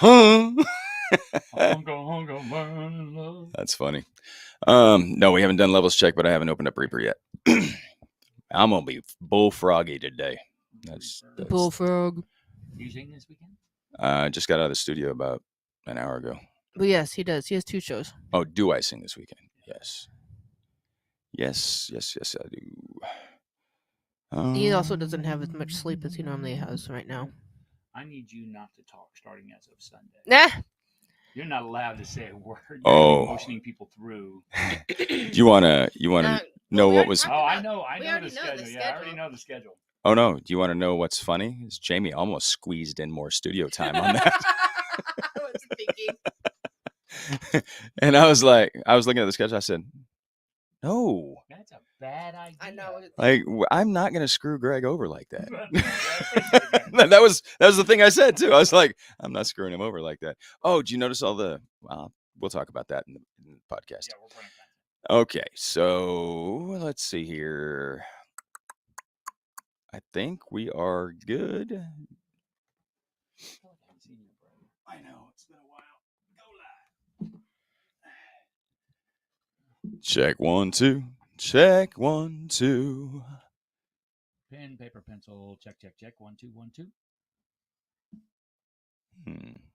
Huh? Hunga, That's funny. No, we haven't done levels check, but I haven't opened up Reaper yet. I'm gonna be bullfroggy today. That's Bullfrog. You sing this weekend? just got out of the studio about an hour ago. But yes, he does. He has 2 shows. Oh, do I sing this weekend? Yes. Yes, I do. He also doesn't have as much sleep as he normally has right now. I need you not to talk starting as of Sunday. Nah. You're not allowed to say a word. You're motioning people through. You wanna know what was? Oh, I know we the already know schedule. the Yeah, I already know the schedule. Oh no! Do you want to know what's funny? Is Jaimie almost squeezed in more studio time on that? I was thinking. And I was looking at the schedule. I said, "No, That's a bad idea. I know. like I'm not gonna screw Greg over like that." that was the thing I said too. I was like, "I'm not screwing him over like that." Oh, do you notice all the? Well, we'll talk about that in the podcast. Yeah, we're playing that. Okay, so let's see here. I think we are good. I know, it's been a while. Go live. Check 1 2. Check 1 2. Pen, paper, pencil. Check. 1 2 1 2.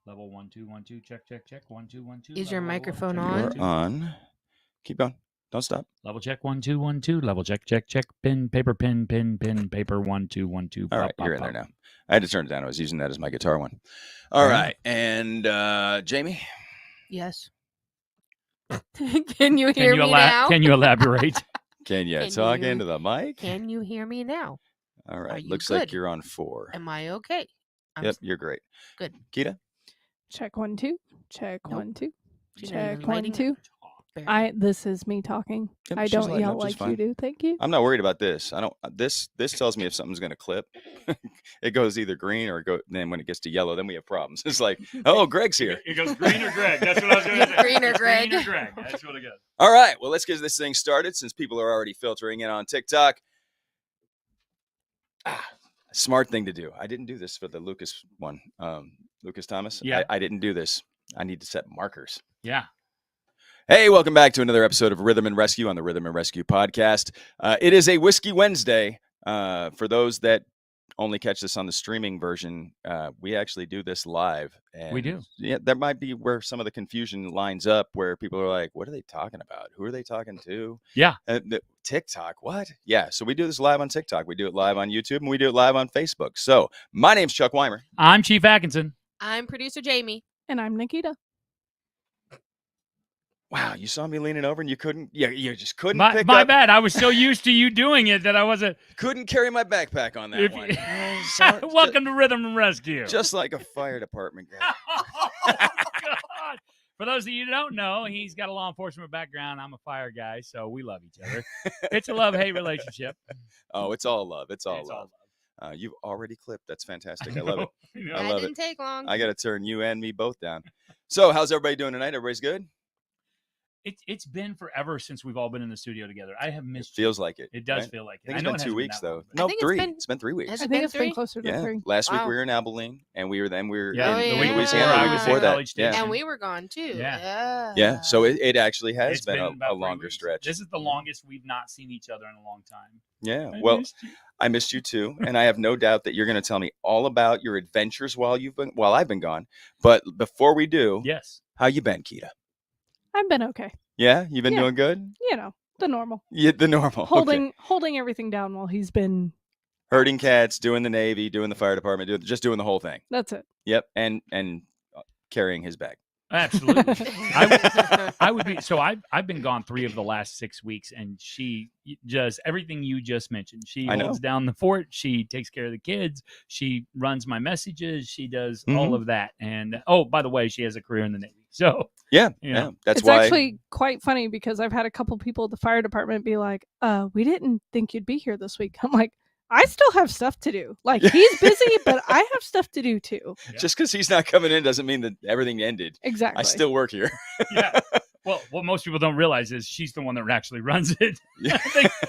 Level 1 2 1 2. Check. 1 2 1 2. Is your microphone You're on. Keep going. Don't stop. Level check 1 2 1 2. Level check. Pen, paper, pen, paper. 1 2 1 2. All right, you're in there now. I had to turn it down. I was using that as my guitar one. All right, and Jaimie. Yes. Can you hear me now? Can you elaborate? Can you talk into the mic? Can you hear me now? All right. Looks like you're on 4. Am I okay? Yep, you're great. Good. Kita? Check 1 2. Check Nope. 1 2. She's Check not 1 lighting 2. This is me talking. Yep, I she's don't lighting yell up just like fine. you do. Thank you. I'm not worried about this. I don't. This tells me if something's gonna clip. It goes either green or then when it gets to yellow, then we have problems. It's like, oh, Greg's here. It goes green or Greg. That's what I was going to say. Green or Greg. Green or Greg. That's what it goes. All right. Well, let's get this thing started since people are already filtering in on TikTok. Smart thing to do. I didn't do this for the Lucas one. Lucas Thomas. Yeah. I didn't do this. I need to set markers. Yeah. Hey, welcome back to another episode of Rhythm and Rescue on the Rhythm and Rescue podcast. It is a Whiskey Wednesday. For those that only catch this on the streaming version, we actually do this live. And we do. Yeah, that might be where some of the confusion lines up, where people are like, what are they talking about? Who are they talking to? Yeah. TikTok, what? Yeah, so we do this live on TikTok. We do it live on YouTube, and we do it live on Facebook. So my name's Chuck Weimer. I'm Chief Atkinson. I'm producer Jaimie. And I'm Nikita. Wow, you saw me leaning over and you couldn't, you just couldn't My pick up. bad. I was so used to you doing it that I wasn't. Couldn't carry my backpack on that one. Welcome to Rhythm and Rescue. Just like a fire department guy. Oh, God. For those of you who don't know, he's got a law enforcement background. I'm a fire guy, so we love each other. It's a love-hate relationship. Oh, it's all love. It's all love. You've already clipped. That's fantastic. I love it. I love didn't take long. I got to turn you and me both down. So how's everybody doing tonight? Everybody's good? It's been forever since we've all been in the studio together. I have missed. It feels like it. It does right? feel like it. I think it's been 2 weeks though. I No, think 3. it's been 3 weeks. Has I it think been it's been 3? closer to Yeah. 3. Last week Wow. we were in Abilene, and we were Yeah, in the week Louisiana before I right was before at that. College Station. Yeah. And we were gone too. Yeah. Yeah. So it actually has It's been about a 3 longer weeks. stretch. This is the longest we've not seen each other in a long time. Yeah. Well, I missed you too, and I have no doubt that you're going to tell me all about your adventures while I've been gone. But before we do, Yes. how you been, Kita? I've been okay. Yeah, you've been Yeah. doing good. You know, the normal. Yeah, the normal. Okay. Holding everything down while he's been. Herding cats, doing the Navy, doing the fire department, doing the whole thing. That's it. Yep, and carrying his bag. Absolutely. I would be. So I've been gone 3 of the last 6 weeks, and she just everything you just mentioned. She holds down the fort. She takes care of the kids. She runs my messages. She does all of that. And oh, by the way, she has a career in the Navy. So yeah, it's why. Actually quite funny because I've had a couple people at the fire department be like, we didn't think you'd be here this week. I'm like, I still have stuff to do. Like, he's busy, but I have stuff to do too. Yeah. Just because he's not coming in doesn't mean that everything ended. Exactly. I still work here. Yeah. Well, what most people don't realize is she's the one that actually runs it. Yeah.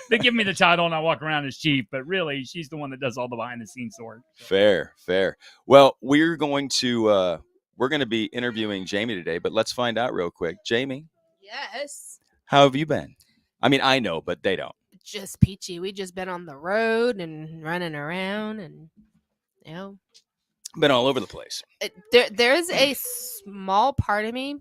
they give me the title and I walk around as chief, but really she's the one that does all the behind the scenes work. Fair. Well, we're going to we're going to be interviewing Jaimie today, but let's find out real quick. Jaimie, Yes. how have you been? I mean, I know, but they don't. Just peachy. We just been on the road and running around, and Been all over the place. there's a small part of me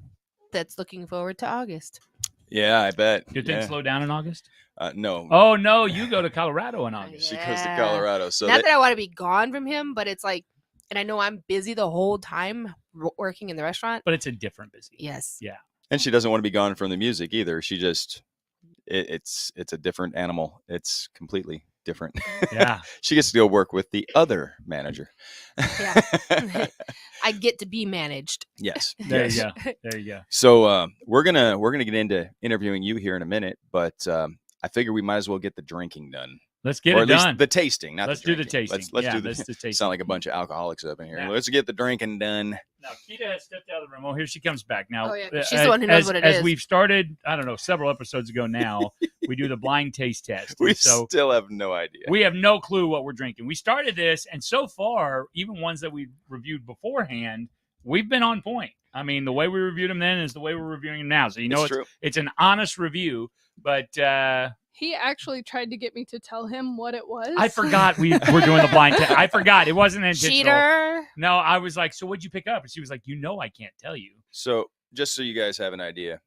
that's looking forward to August. Yeah, I bet. Do things slow down in August? No. Oh no, you go to Colorado in August. She goes to Yeah. Colorado. So Not that I want to be gone from him, but it's like, and I know I'm busy the whole time working in the restaurant. But it's a different busy. Yes. Yeah. and she doesn't want to be gone from the music either. She just it's a different animal. It's completely different. Yeah. She gets to go work with the other manager. Yeah. I get to be managed. Yes. There yes. you go. There you go. So we're gonna get into interviewing you here in a minute, but I figure we might as well get the drinking done, Let's get or it at least done. the tasting. Not Let's the do the drinking. tasting. Let's Yeah, do the. let's do tasting. Sound like a bunch of alcoholics up in here. Yeah. Let's get the drinking done. Now, Keita has stepped out of the room. Oh, here she comes back. Now, Oh, yeah, she's the one who knows what it as is. we've started, I don't know, several episodes ago now, we do the blind taste test. We And so still have no idea. we have no clue what we're drinking. We started this, and so far, even ones that we reviewed beforehand, we've been on point. I mean, the way we reviewed them then is the way we're reviewing them now. So, you know, It's true. it's an honest review, but He actually tried to get me to tell him what it was. I forgot we were doing the blind test. I forgot. It wasn't intentional. Cheater. No, I was like, so what'd you pick up? And she was like, I can't tell you. So just so you guys have an idea,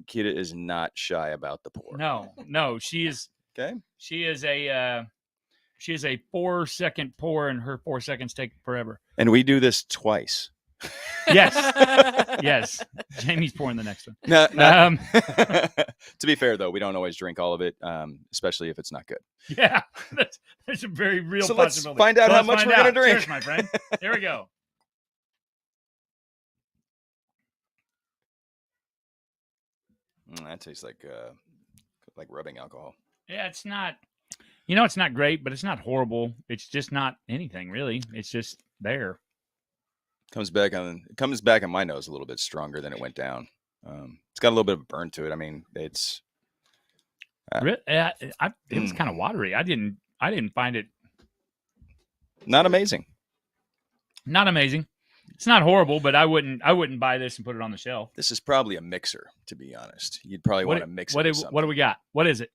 Keita is not shy about the pour. No, she is Okay. She is a 4-second pour, and her 4 seconds take forever. And we do this twice. Yes, yes. Jamie's pouring the next one. No, to be fair, though, we don't always drink all of it, especially if it's not good. Yeah, that's a very real So let's possibility. find out how let's much find we're gonna out. drink. Cheers, my friend. Here we go. That tastes like rubbing alcohol. Yeah, it's not. It's not great, but it's not horrible. It's just not anything really. It's just there. Comes back on my nose a little bit stronger than it went down. It's got a little bit of a burn to it. I mean, it's It was kind of watery. I didn't find it not amazing. not amazing. It's not horrible, but I wouldn't buy this and put it on the shelf. This is probably a mixer, to be honest. You'd probably want to mix it with something. What do we got? What is it?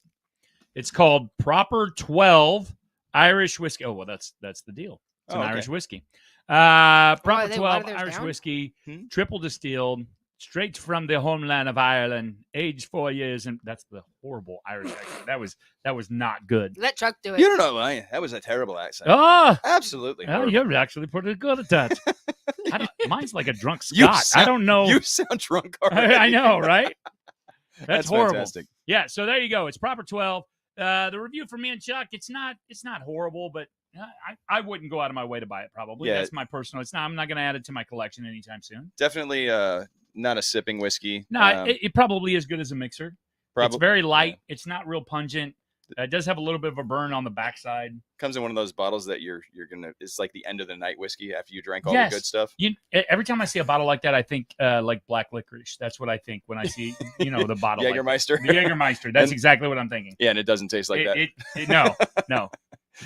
It's called Proper 12 Irish Whiskey. Oh, well, that's the deal. It's an Irish whiskey. Proper they 12 water theirs Irish down? whiskey, triple distilled, straight from the homeland of Ireland, aged 4 years, and that's the horrible Irish accent. That was not good. Let Chuck do it. You don't know, Ryan. That was a terrible accent. Oh, Absolutely. well, horrible. you're actually pretty good at that. Mine's like a drunk You Scot. I sound- don't know. You sound drunk already. I know, right? That's horrible. Fantastic. Yeah, so there you go. It's Proper 12. The review for me and Chuck, it's not horrible, but I wouldn't go out of my way to buy it. Probably Yeah. that's my personal. I'm not going to add it to my collection anytime soon. Definitely not a sipping whiskey. No, it probably is good as a mixer. It's Probably very light. It's not real pungent. It does have a little bit of a burn on the backside. comes in one of those bottles that you're gonna. It's like the end of the night whiskey after you drank all Yes. the good stuff. Every time I see a bottle like that, I think like black licorice. That's what I think when I see the bottle. like Jägermeister. that. The Jägermeister. That's And- exactly what I'm thinking. Yeah, and it doesn't taste like that. No.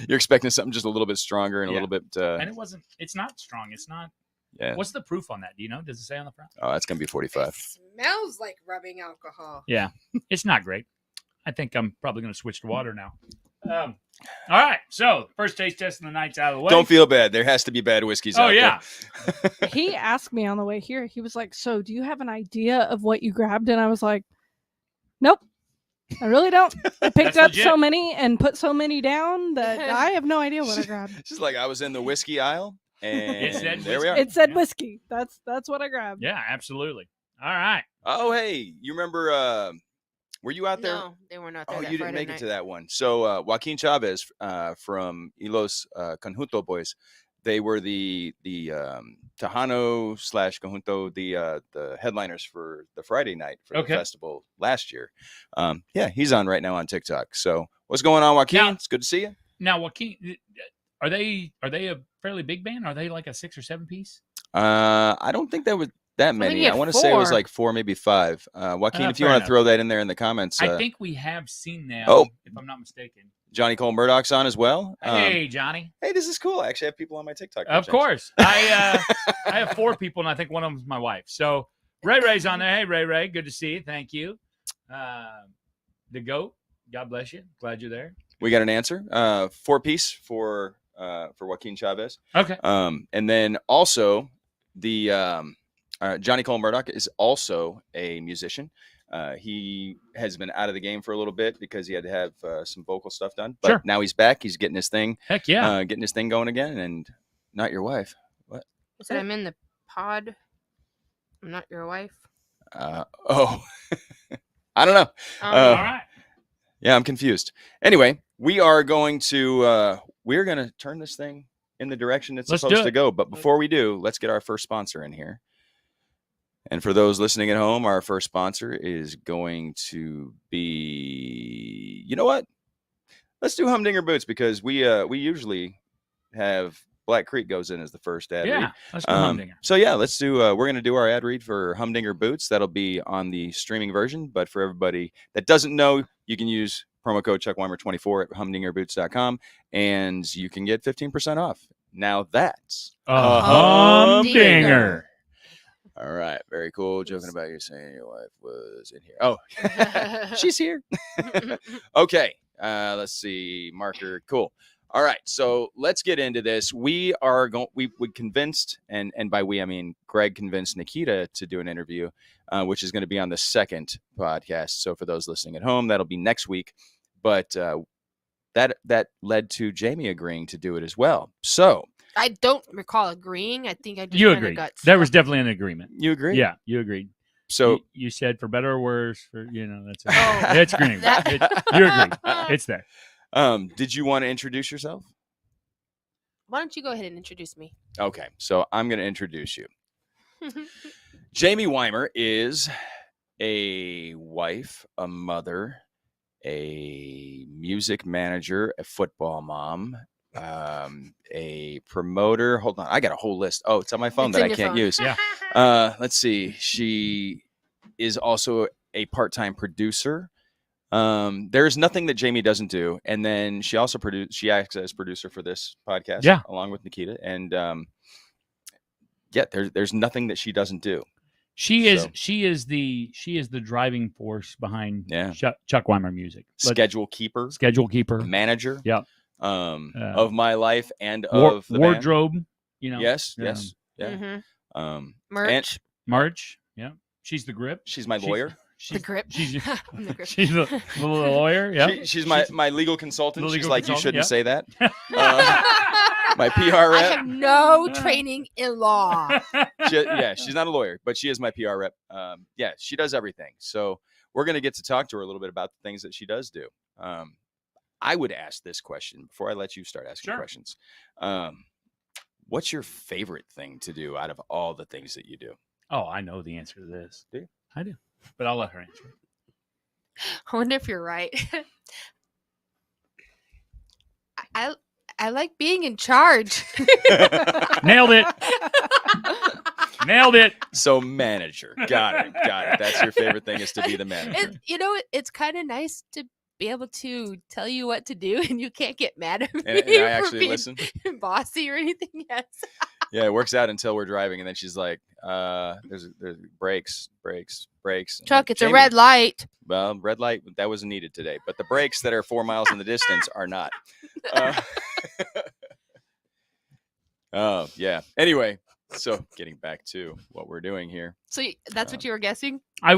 You're expecting something just a little bit stronger and a Yeah. little bit. And it wasn't. It's not strong. It's not. Yeah. What's the proof on that? Do you know? Does it say on the front? Oh, that's gonna be 45. Smells like rubbing alcohol. Yeah, it's not great. I think I'm probably going to switch to water now. All right, so first taste test of the night's out of the way. Don't feel bad. There has to be bad whiskeys. Oh out yeah, there. He asked me on the way here. He was like, "So, do you have an idea of what you grabbed?" And I was like, "Nope, I really don't. I picked That's up legit. so many and put so many down that I have no idea what I grabbed." It's just like I was in the whiskey aisle, and said there we are. whiskey. It said Yeah. whiskey. That's what I grabbed. yeah, absolutely. All right. Oh, hey, you remember? Were you out there? No, they were not there. Oh, that you didn't Friday make night. it to that one. So Joaquin Chavez from Los Conjunto Boys, they were the Tejano / Conjunto, the headliners for the Friday night for Okay. the festival last year. Yeah, he's on right now on TikTok. So what's going on, Joaquin? Now- It's good to see you. Now, Joaquin, are they a fairly big band? Are they like a 6 or 7 piece? I don't think that was that many. maybe I want to say it was 4. like 4, maybe 5. Joaquin, if you fair want enough. to throw that in there in the comments. I think we have seen them. Oh. If I'm not mistaken. Johnny Cole Murdoch's on as well. Hey, Johnny. Hey, this is cool. I actually have people on my TikTok. Of course. I have 4 people, and I think one of them is my wife. So Ray Ray's on there. Hey, Ray. Good to see you. Thank you. The GOAT. God bless you. Glad you're there. We got an answer. 4-piece for Joaquin Chavez. Okay. And then also the Johnny Cole Murdoch is also a musician. He has been out of the game for a little bit because he had to have some vocal stuff done. But Sure. now he's back. He's getting his thing. Heck yeah. Getting his thing going again. And not your wife. What? I said I'm in the pod. I'm not your wife. Oh. I don't know. All right. Yeah, I'm confused. Anyway, we're going to turn this thing in the direction it's Let's supposed do to it. go. But before we do, let's get our first sponsor in here. And for those listening at home, our first sponsor is going to be, you know what? Let's do Humdinger Boots because we usually have Black Creek goes in as the first ad read. Yeah. Let's go Humdinger. So yeah, let's do. We're going to do our ad read for Humdinger Boots. That'll be on the streaming version. But for everybody that doesn't know, you can use promo code ChuckWeimer24 at humdingerboots.com, and you can get 15% off. Now that's a Humdinger. All right, very cool. Joking about you saying your wife was in here. Oh, she's here. Okay, let's see. Marker, cool. All right, so let's get into this. We convinced, and by we I mean Greg convinced Nikita to do an interview, which is going to be on the second podcast. So for those listening at home, that'll be next week. But that led to Jaimie agreeing to do it as well. So I don't recall agreeing. I think I just You kinda agreed. got There was stuck. definitely an agreement. you agree? Yeah, you agreed. So You said for better or worse, that's it. Oh, It's green. that- You agreed. It's there. did you want to introduce yourself? Why don't you go ahead and introduce me? Okay, so I'm going to introduce you. Jaimie Weimer is a wife, a mother, a music manager, a football mom, a promoter. Hold on, I got a whole list. Oh, it's on my phone It's that in I your can't phone. use. Yeah. Let's see. She is also a part-time producer. There's nothing that Jaimie doesn't do, and then she also she acts as producer for this podcast, Yeah. along with Nikita, and there's nothing that she doesn't do. She is So- the driving force behind Yeah. Chuck Weimer music. Schedule keeper, Schedule keeper. manager, Yeah. of my life and of the band. wardrobe. Yes, yes, yeah. Mm-hmm. Merch. March. Yeah. She's the grip. She's my lawyer. The She's grip. She's I'm the grip. she's the lawyer. Yeah. She's my legal consultant. The She's legal like, you consultant, shouldn't yeah. say that. My PR I rep. have no training in law. She's not a lawyer, but she is my PR rep. She does everything. So we're going to get to talk to her a little bit about the things that she does do. I would ask this question before I let you start asking Sure. questions. What's your favorite thing to do out of all the things that you do? Oh, I know the answer to this. Do you? I do, but I'll let her answer. I wonder if you're right. I like being in charge. Nailed it. Nailed it. So manager. Got it. That's your favorite thing is to be the manager. It's kind of nice to be able to tell you what to do, and you can't get mad at me And I for actually being listen. bossy or anything. Yes. Yeah, it works out until we're driving, and then she's like, "There's brakes." I'm Chuck, like, it's a "Jaimie." red light. Well, red light that wasn't needed today, but the brakes that are 4 miles in the distance are not. Oh yeah. Anyway, so getting back to what we're doing here. So that's what you were guessing? I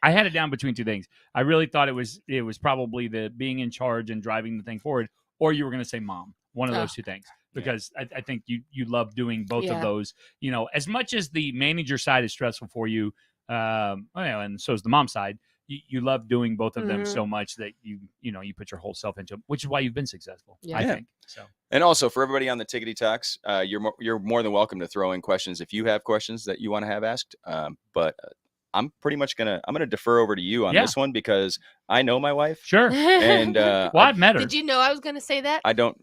had it down between two things. I really thought it was probably the being in charge and driving the thing forward, or you were going to say mom. One of those two things, because I think you love doing both of those. You know, as much as the manager side is stressful for you, and so is the mom side. You love doing both of them so much that you put your whole self into them, which is why you've been successful. Yeah. I think so. And also for everybody on the Tickety Talks, you're more than welcome to throw in questions if you have questions that you want to have asked. But I'm pretty much gonna defer over to you on this one because I know my wife. Sure. And Well, I've met her. Did you know I was going to say that? I don't.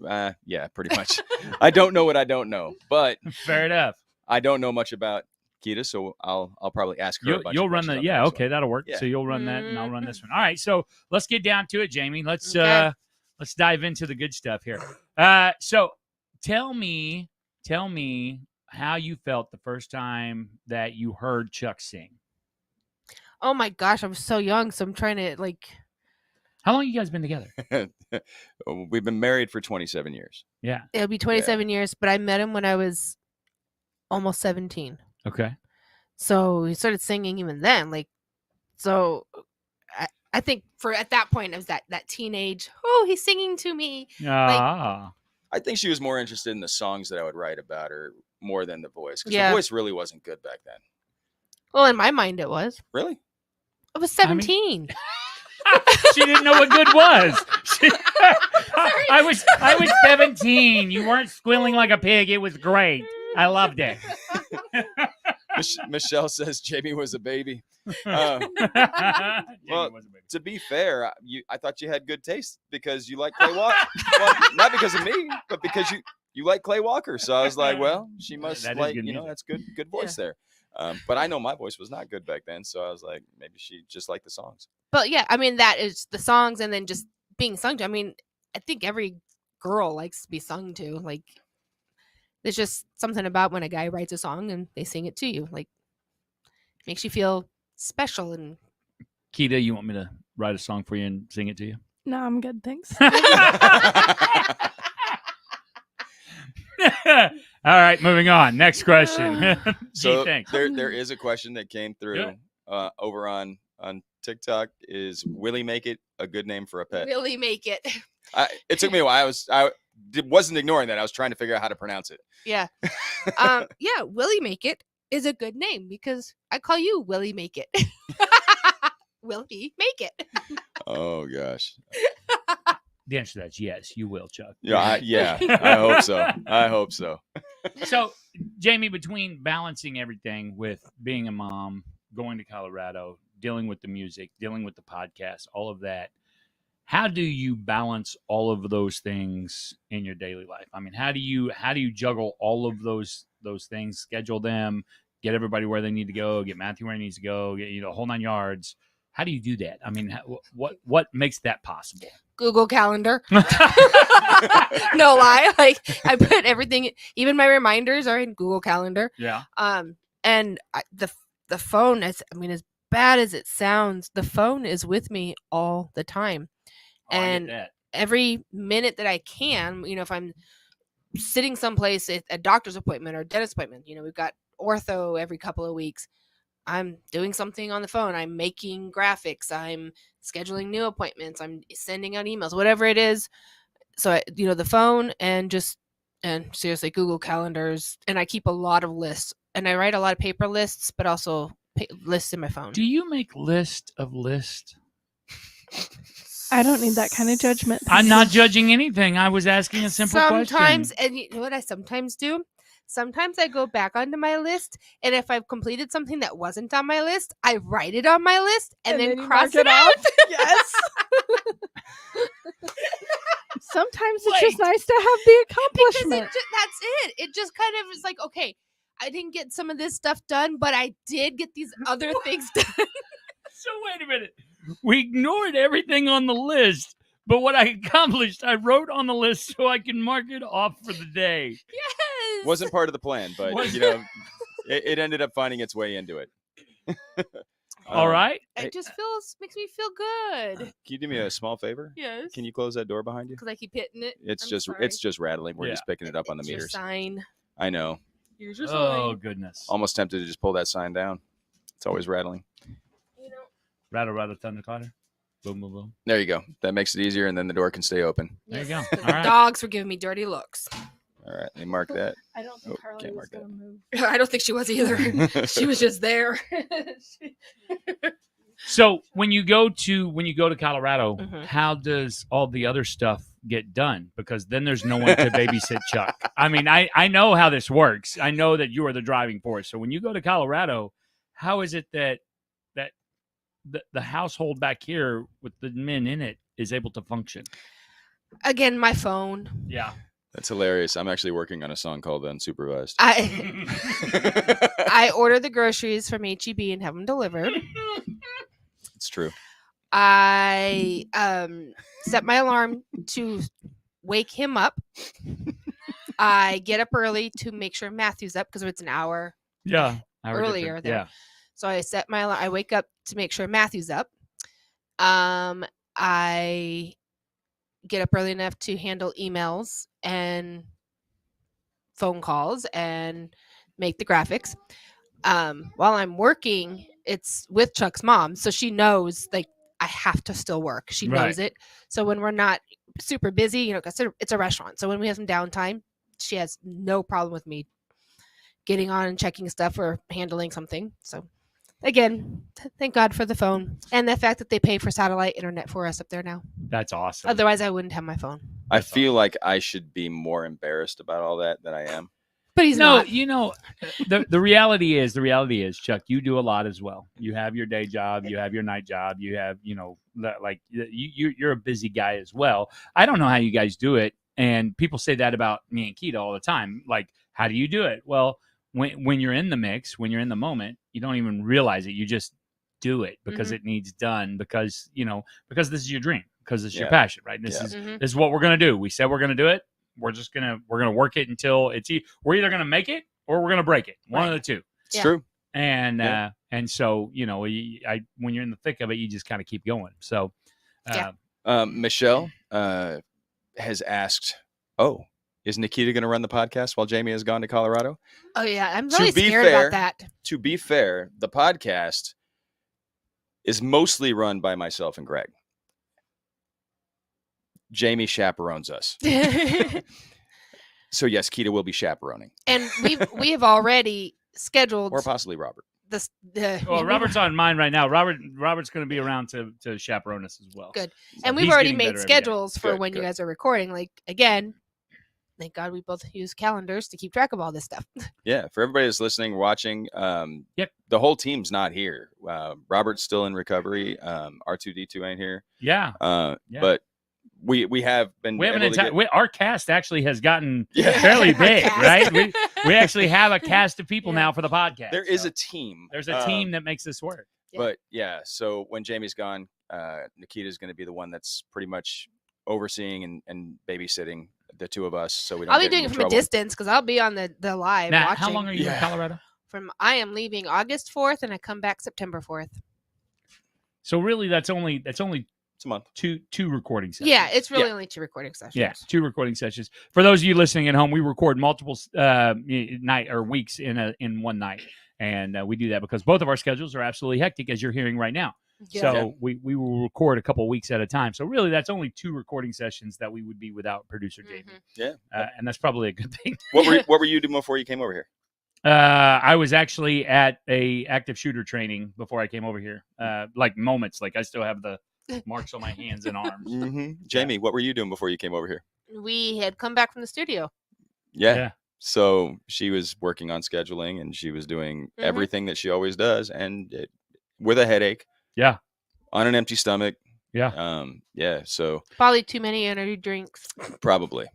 Yeah, pretty much. I don't know what I don't know, but Fair enough. I don't know much about Kita, so I'll probably ask her. You'll run the Okay, that'll work. Yeah. So you'll run that, and I'll run this one. All right, so let's get down to it, Jaimie. Let's Okay. let's dive into the good stuff here. So tell me how you felt the first time that you heard Chuck sing. Oh my gosh, I was so young, so I'm trying to like. How long you guys been together? We've been married for 27 years. Yeah. It'll be 27 years, but I met him when I was almost 17. Okay. So he started singing even then. Like, so I think at that point, it was that teenage, oh, he's singing to me. Ah. I think she was more interested in the songs that I would write about her more than the voice. Because Yeah. the voice really wasn't good back then. Well, in my mind, it was. Really? I was 17. She didn't know what good was. I was 17. You weren't squealing like a pig. It was great. I loved it. Michelle says Jaimie was a baby. Jaimie Well, was a baby. to be fair, I thought you had good taste because you like Clay Walker. Well, not because of me, but because you like Clay Walker. So I was like, well, she must That is like, good you know, music. that's good voice there. But I know my voice was not good back then. So I was like, maybe she just liked the songs. But yeah, I mean, that is the songs and then just being sung to. I mean, I think every girl likes to be sung to. Like, there's just something about when a guy writes a song and they sing it to you. Like, it makes you feel special. And Keita, you want me to write a song for you and sing it to you? No, I'm good, thanks. All right, moving on. Next question. So Gee, thanks. there is a question that came through over on TikTok. Is Willie Make It a good name for a pet? really make it. It took me a while. I wasn't ignoring that. I was trying to figure out how to pronounce it. Yeah. Yeah, Willie Make It is a good name because I call you Willie Make It. Willie Make It. Oh gosh. The answer to that is yes, you will, Chuck. Yeah, I hope so. I hope so. So, Jaimie, between balancing everything with being a mom, going to Colorado, dealing with the music, dealing with the podcast, all of that, how do you balance all of those things in your daily life? I mean, how do you juggle all of those things, schedule them, get everybody where they need to go, get Matthew where he needs to go, get the whole 9 yards? How do you do that? I mean, what makes that possible? Google Calendar. No lie. Like, I put everything, even my reminders are in Google Calendar. Yeah. And the phone, as bad as it sounds, the phone is with me all the time. Oh, and I get that. every minute that I can, if I'm sitting someplace at a doctor's appointment or dentist appointment, we've got ortho every couple of weeks. I'm doing something on the phone. I'm making graphics. I'm scheduling new appointments. I'm sending out emails, whatever it is. So, the phone and seriously, Google Calendars. And I keep a lot of lists. And I write a lot of paper lists, but also lists in my phone. Do you make list of lists? I don't need that kind of judgment. I'm not judging anything. I was asking a simple Sometimes, question. and you know what I sometimes do? Sometimes I go back onto my list, and if I've completed something that wasn't on my list, I write it on my list and then you cross mark it out. Yes. Sometimes it's just nice to have the accomplishment. Because that's it. It just kind of is like, okay, I didn't get some of this stuff done, but I did get these other things done. So wait a minute. We ignored everything on the list, but what I accomplished, I wrote on the list so I can mark it off for the day. Yes. Wasn't part of the plan, but it ended up finding its way into it. All right. It just makes me feel good. Can you do me a small favor? Yes. Can you close that door behind you? Because I keep hitting it. It's sorry. just rattling. We're just picking it up on the It's your meters. sign. I know. Here's your Oh, sign. goodness. Almost tempted to just pull that sign down. It's always rattling. Rattle, rattle, thunderclatter. Boom, boom, boom. There you go. That makes it easier, and then the door can stay open. There you go. The All right. dogs were giving me dirty looks. All right, let me mark that. I don't think Oh, Carly can't was mark going to move. I don't think she was either. She was just there. So when you go to Colorado, Mhm. how does all the other stuff get done? Because then there's no one to babysit Chuck. I mean, I know how this works. I know that you are the driving force. So when you go to Colorado, how is it that the household back here with the men in it is able to function? Again, my phone. Yeah. That's hilarious. I'm actually working on a song called Unsupervised. I order the groceries from H-E-B and have them delivered. It's true. I set my alarm to wake him up. I get up early to make sure Matthew's up because it's an hour earlier there. Yeah. So I set my alarm. I wake up to make sure Matthew's up. I get up early enough to handle emails and phone calls and make the graphics. While I'm working, it's with Chuck's mom, so she knows like I have to still work. She knows it. So when we're not super busy, you know, because it's a restaurant, so when we have some downtime, she has no problem with me getting on and checking stuff or handling something. So again, thank God for the phone and the fact that they pay for satellite internet for us up there now. That's awesome. Otherwise, I wouldn't have my phone. I feel like I should be more embarrassed about all that than I am. But he's not. You know, the reality is, Chuck, you do a lot as well. You have your day job, you have your night job, you have, you know, like you're a busy guy as well. I don't know how you guys do it. And people say that about me and Keita all the time. Like, how do you do it? Well, when you're in the mix, when you're in the moment, you don't even realize it. You just do it because it needs done, because this is your dream, because it's your passion, right? This is what we're going to do. We said we're going to do it. We're going to work it until we're either going to make it or we're going to break it. One of the two. It's true. And so, you know, when you're in the thick of it, you just kind of keep going. So, Michelle has asked, is Nikita going to run the podcast while Jaimie has gone to Colorado? Oh, yeah. I'm really scared about that. To be fair, the podcast is mostly run by myself and Greg. Jaimie chaperones us. So, yes, Keita will be chaperoning. And we have already scheduled. Or possibly Robert. Well, Robert's on mine right now. Robert's going to be around to chaperone us as well. Good. So and we've already made schedules for when you guys are recording. Like, again, thank God we both use calendars to keep track of all this stuff. Yeah. For everybody that's listening, watching, the whole team's not here. Robert's still in recovery. R2D2 ain't here. Yeah. But we have been. We have our cast actually has gotten fairly big, right? We actually have a cast of people now for the podcast. There is a team. There's a team that makes this work. But so when Jaimie's gone, Nikita's going to be the one that's pretty much overseeing and babysitting the two of us. So we don't. I'll be doing it from a distance because I'll be on the live. Now, watching. how long are you in Colorado? I am leaving August 4th and I come back September 4th. So really, that's only. It's a month. Two recording sessions. Yeah, it's really only 2 recording sessions. Yeah, 2 recording sessions. For those of you listening at home, we record multiple weeks in one night, and we do that because both of our schedules are absolutely hectic, as you're hearing right now. Yeah. So we will record a couple weeks at a time. So really, that's only 2 recording sessions that we would be without producer Jaimie. Yeah, and that's probably a good thing. What were you doing before you came over here? I was actually at a active shooter training before I came over here. Like moments, like I still have the marks on my hands and arms. Jaimie, what were you doing before you came over here? We had come back from the studio. Yeah. So she was working on scheduling and she was doing everything that she always does, and with a headache. Yeah. On an empty stomach. Yeah. So probably too many energy drinks. Probably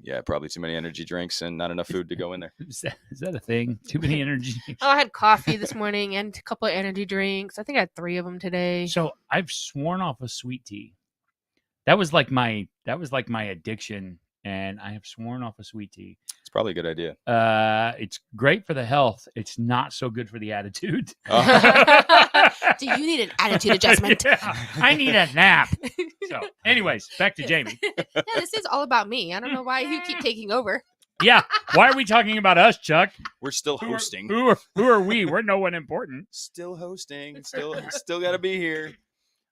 too many energy drinks and not enough food to go in there. Is that a thing? Too many energy drinks? Oh, I had coffee this morning and a couple of energy drinks. I think I had 3 of them today. So I've sworn off of sweet tea. That was like my addiction, and I have sworn off of sweet tea. It's probably a good idea. It's great for the health. It's not so good for the attitude. Do you need an attitude adjustment? I need a nap. So, anyways, back to Jaimie. Yeah, this is all about me. I don't know why you keep taking over. Yeah, why are we talking about us, Chuck? We're still hosting. Who are we? We're no one important. Still hosting. Still got to be here.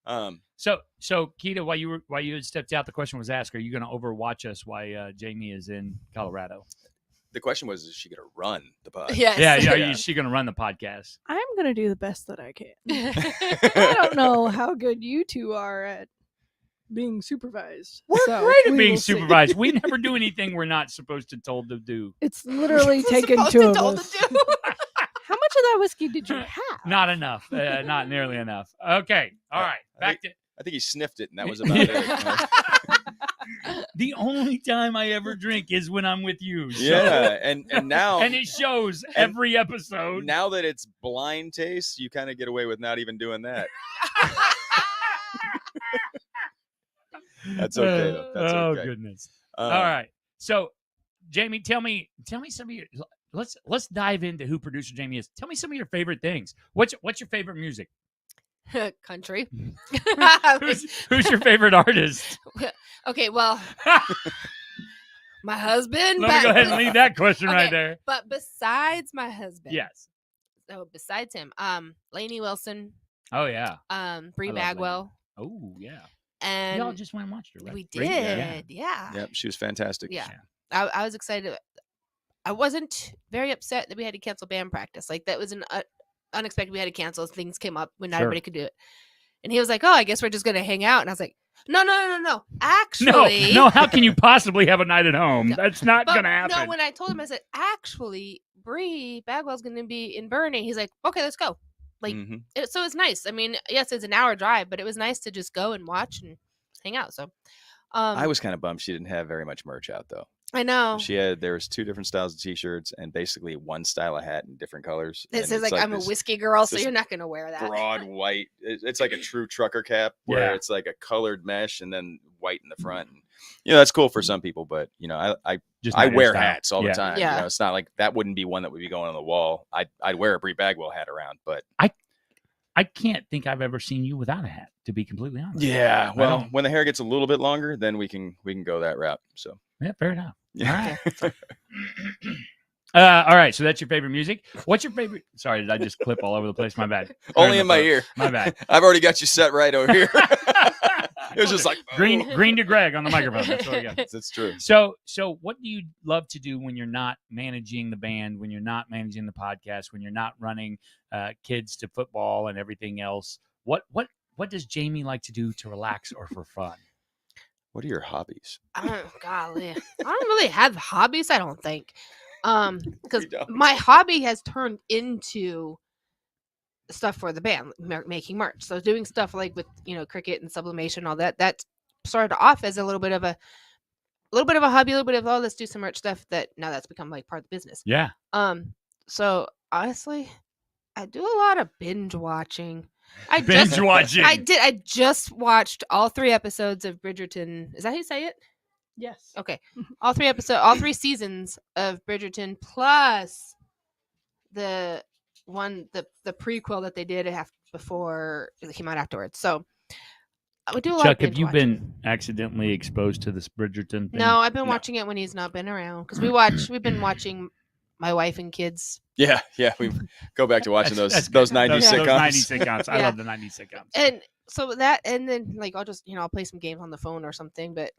So Keita, while you had stepped out, the question was asked: are you going to overwatch us while Jaimie is in Colorado? The question was: is she going to run the podcast? Yes. Yeah. Is she going to run the podcast? I'm going to do the best that I can. I don't know how good you two are at being supervised. We're great at being supervised. We never do anything we're not supposed to told to do. It's literally taken 2 of us. How much of that whiskey did you have? Not enough. Not nearly enough. Okay. All right. I think he sniffed it, and that was about it. The only time I ever drink is when I'm with you. So. Yeah, and now... And it shows every episode. Now that it's blind taste, you kind of get away with not even doing that. That's okay though. That's okay. Oh goodness. All right. So, Jaimie, tell me some of your. Let's dive into who producer Jaimie is. Tell me some of your favorite things. What's your favorite music? Country. Who's your favorite artist? Okay, well, my husband. Let me go ahead and leave that question right there. But besides my husband, yes. So besides him, Lainey Wilson. Oh yeah. Bree Bagwell. Oh yeah. And y'all just went and watched her, right? We did. Yeah. Yep, she was fantastic. Yeah. I was excited. I wasn't very upset that we had to cancel band practice. Like that was an unexpected. We had to cancel. Things came up when not everybody could do it. And he was like, "Oh, I guess we're just gonna hang out." And I was like, "No. Actually, no. How can you possibly have a night at home? That's not gonna happen." No. When I told him, I said, "Actually, Bree Bagwell's gonna be in Bernie." He's like, "Okay, let's go." Like, so it's nice. I mean, yes, it's an hour drive, but it was nice to just go and watch and hang out. So, I was kind of bummed she didn't have very much merch out though. I know. There was 2 different styles of t-shirts and basically 1 style of hat in different colors. It says like I'm a whiskey girl, so you're not going to wear that. Broad white. It's like a true trucker cap where it's like a colored mesh and then white in the front. And, that's cool for some people, but I wear hats all the time. Yeah. It's not like that wouldn't be one that would be going on the wall. I'd wear a Bree Bagwell hat around, but I can't think I've ever seen you without a hat, to be completely honest. Yeah. Well, when the hair gets a little bit longer, then we can go that route. So yeah, fair enough. Yeah. All right. So that's your favorite music. What's your favorite? Sorry, did I just clip all over the place? My bad. Only in my ear. My bad. I've already got you set right over here. It was just like green to Greg on the microphone. That's what we got. That's true. So what do you love to do when you're not managing the band, when you're not managing the podcast, when you're not running kids to football and everything else? What does Jaimie like to do to relax or for fun? What are your hobbies? Golly, I don't really have hobbies. I don't think, because my hobby has turned into stuff for the band, making merch. So doing stuff like with cricket and sublimation, all that started off as a little bit of a hobby, a little bit of let's do some merch stuff. That now that's become like part of the business. Yeah. So honestly, I do a lot of binge watching. I just watched all 3 episodes of Bridgerton. Is that how you say it? Yes. Okay. All 3 seasons of Bridgerton, plus the prequel that they did before it came out afterwards. So I would do a lot. Chuck, have you been accidentally exposed to this Bridgerton thing? No, I've been watching it when he's not been around because we've been watching My Wife and Kids. Yeah, we go back to watching those 90s sitcoms. Those 90s sitcoms. I love the 90s sitcoms. And so that, and then like I'll just I'll play some games on the phone or something. But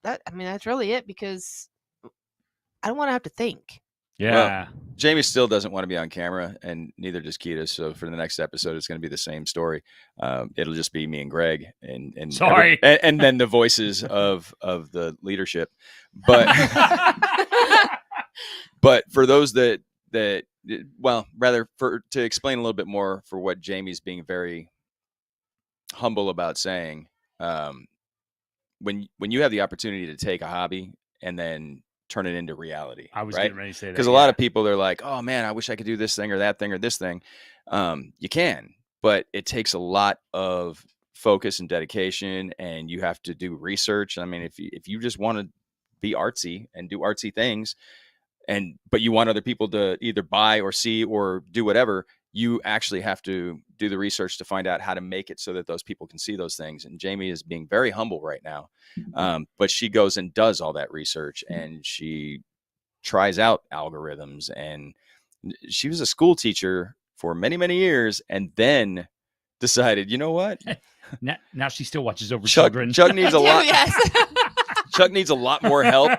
that's really it because I don't want to have to think. Yeah. Well, Jaimie still doesn't want to be on camera, and neither does Keita. So for the next episode, it's going to be the same story. It'll just be me and Greg, and sorry, and then the voices of the leadership. But but for those that rather to explain a little bit more for what Jaimie's being very humble about saying, when you have the opportunity to take a hobby and then turn it into reality. I was getting ready to say that. Because a lot of people, they're like, oh man, I wish I could do this thing or that thing or this thing. You can, but it takes a lot of focus and dedication, and you have to do research. I mean, if you just want to be artsy and do artsy things, but you want other people to either buy or see or do whatever, you actually have to do the research to find out how to make it so that those people can see those things. And Jaimie is being very humble right now. But she goes and does all that research, and she tries out algorithms, and she was a school teacher for many, many years, and then decided, you know what? Now she still watches over Chuck, children. Chuck needs a lot. Chuck needs a lot more help.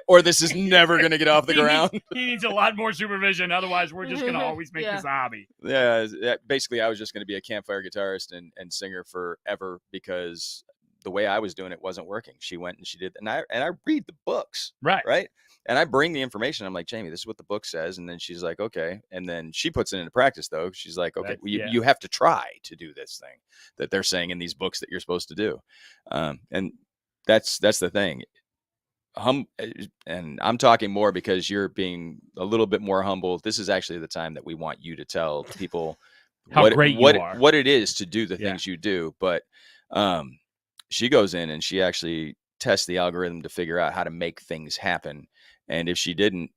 Or this is never going to get off the ground. He needs a lot more supervision. Otherwise, we're just going to always make this a hobby. Yeah. Basically, I was just going to be a campfire guitarist and singer forever because the way I was doing it wasn't working. She went and she did. And I read the books. Right. And I bring the information. I'm like, Jaimie, this is what the book says. And then she's like, okay. And then she puts it into practice, though. She's like, okay, you have to try to do this thing that they're saying in these books that you're supposed to do. And that's the thing. And I'm talking more because you're being a little bit more humble. This is actually the time that we want you to tell people how great you are, what it is to do the things you do. But She goes in and she actually tests the algorithm to figure out how to make things happen. And if she didn't,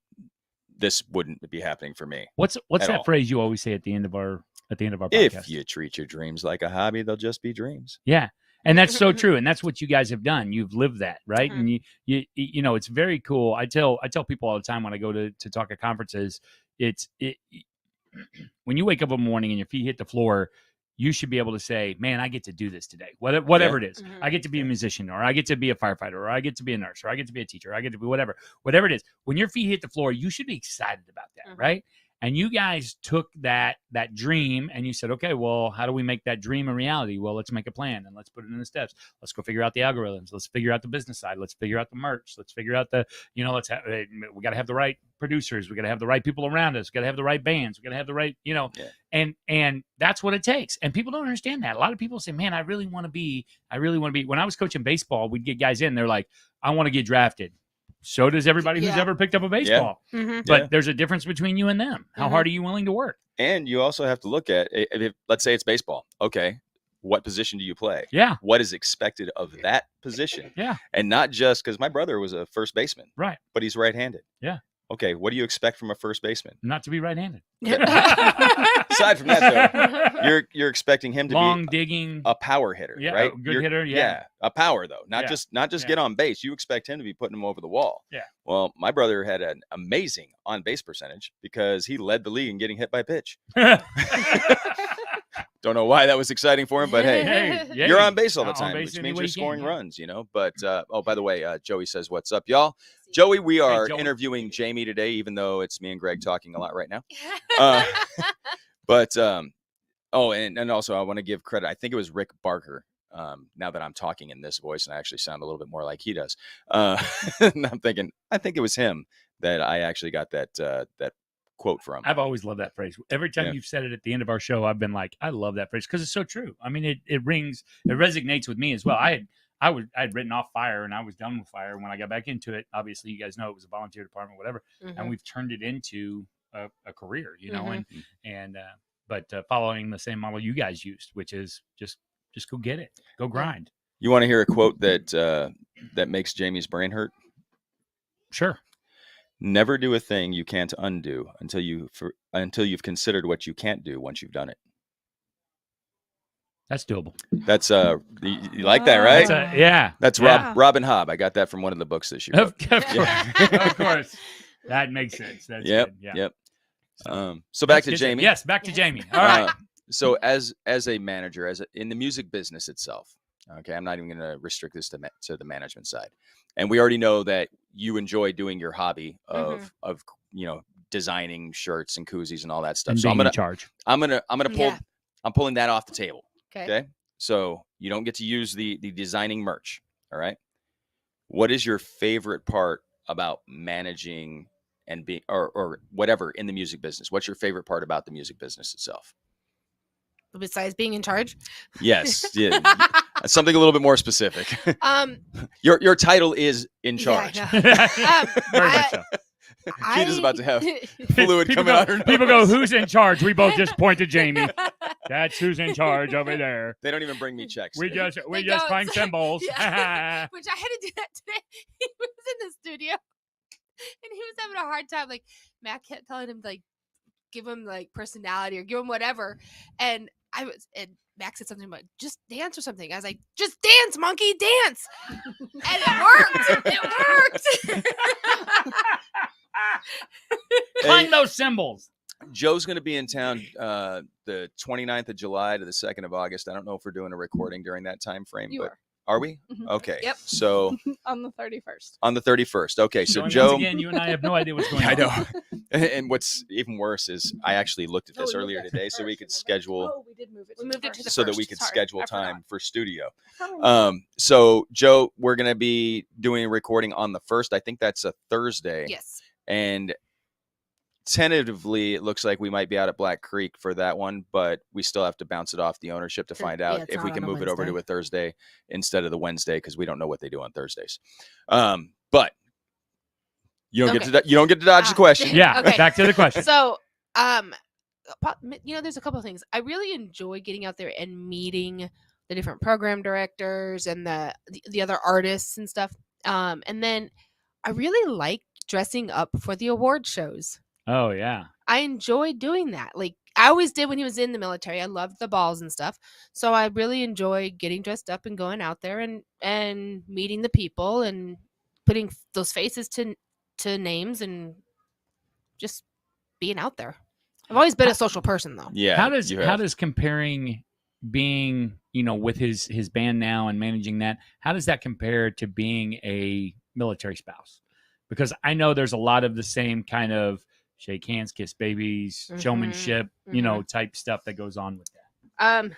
this wouldn't be happening for me. What's that all. phrase you always say at the end of our podcast? If you treat your dreams like a hobby, they'll just be dreams. Yeah. And that's so true. And that's what you guys have done. You've lived that, right? Mhm. And you know, it's very cool. I tell people all the time when I go to talk at conferences, when you wake up in the morning and your feet hit the floor, you should be able to say, man, I get to do this today. Whatever it is. Mhm. I get to be a musician, or I get to be a firefighter, or I get to be a nurse, or I get to be a teacher, or I get to be whatever it is. When your feet hit the floor, you should be excited about that, Mhm. right? And you guys took that dream and you said, okay, well, how do we make that dream a reality? Well, let's make a plan and let's put it in the steps. Let's go figure out the algorithms. Let's figure out the business side. Let's figure out the merch. Let's figure out we got to have the right producers. We got to have the right people around us. We got to have the right bands. We got to have the right, and that's what it takes. And people don't understand that. A lot of people say, man, I really want to be. When I was coaching baseball, we'd get guys in. They're like, I want to get drafted. So does everybody who's Yeah. ever picked up a baseball. Mhm. But there's a difference between you and them. How Mhm. hard are you willing to work? And you also have to look at, if let's say it's baseball. Okay, what position do you play? Yeah. What is expected of that position? Yeah. And not just because my brother was a first baseman, Right. but he's right-handed. Yeah. Okay, what do you expect from a first baseman? Not to be right-handed. Aside from that, though, you're expecting him to Long be digging. a power hitter, Yeah, right? a good hitter, yeah. A power though, not Yeah. just Yeah. get on base. You expect him to be putting them over the wall. Yeah. Well, my brother had an amazing on base percentage because he led the league in getting hit by pitch. Don't know why that was exciting for him, but hey, yeah, you're on base all the on time, base which any means way you're you can, scoring yeah. runs, But oh, by the way, Joey says, "What's up, y'all?" Joey, we are Joey. interviewing Jaimie today, even though it's me and Greg talking a lot right now. But and also I want to give credit. I think it was Rick Barker. Now that I'm talking in this voice and I actually sound a little bit more like he does, and I'm thinking, I think it was him that I actually got that quote from. I've always loved that phrase. Every time Yeah. you've said it at the end of our show, I've been like, I love that phrase because it's so true. I mean, it rings, it resonates with me as well. I had written off fire and I was done with fire when I got back into it. Obviously, you guys know it was a volunteer department, whatever, and we've turned it into a career, and following the same model you guys used, which is just go get it, go grind. You want to hear a quote that makes Jaimie's brain hurt? Sure. Never do a thing you can't undo until you've considered what you can't do once you've done it. That's doable. That's you like that, right? Yeah. That's Yeah. Robin Hobb. I got that from one of the books that she wrote. Of course. Of course. That makes sense. That's Yep. good. Yeah. Yep. So back to Let's get Jaimie. Yes, back to Yes. Jaimie. All right. So as a manager, in the music business itself, okay, I'm not even going to restrict this to the management side. And we already know that you enjoy doing your hobby of designing shirts and koozies and all that stuff. And So being in charge. I'm pulling that off the table. Okay. So you don't get to use the designing merch. All right. What is your favorite part about managing and being or whatever in the music business? What's your favorite part about the music business itself? Besides being in charge? Yes. Yeah. Something a little bit more specific. Your title is in charge. Yeah, Very much so. Keith is about to have fluid People coming out her People nose. go, who's in charge? We both just point to Jaimie. That's who's in charge over there. They don't even bring me checks. We They- just They playing don't. cymbals. Yeah. Which I had to do that today. He was in the studio and he was having a hard time. Like Matt kept telling him like give him like personality or give him whatever. And Max said something about just dance or something. I was like, just dance, monkey, dance. And it worked. Clang those cymbals. Joe's going to be in town the 29th of July to the 2nd of August. I don't know if we're doing a recording during that time frame. You but are. Are we? Mhm. Okay. Yep. So On the 31st. on the 31st. Okay. So Once Joe. again, you and I have no idea what's going on. I know. And what's even worse is I actually looked at this Oh, we earlier moved it today so we first, could remember? schedule Oh, we did move it. We moved it to the so that first. we could Sorry, schedule I forgot. time for studio. Oh. So Joe, we're going to be doing a recording on the 1st. I think that's a Thursday. Yes. And tentatively, it looks like we might be out at Black Creek for that one, but we still have to bounce it off the ownership to find out it's if we not can on a move it over to Wednesday. a Thursday instead of the Wednesday because we don't know what they do on Thursdays. But you don't Okay. you don't get to dodge the question. Yeah, Okay. back to the question. So, there's a couple of things. I really enjoy getting out there and meeting the different program directors and the other artists and stuff. And then I really like dressing up for the award shows. Oh yeah. I enjoy doing that. Like I always did when he was in the military. I loved the balls and stuff. So I really enjoy getting dressed up and going out there and meeting the people and putting those faces to names and just being out there. I've always been a social person though. Yeah. How does comparing being, with his band now and managing that, how does that compare to being a military spouse? Because I know there's a lot of the same kind of shake hands, kiss babies, showmanship, type stuff that goes on with that.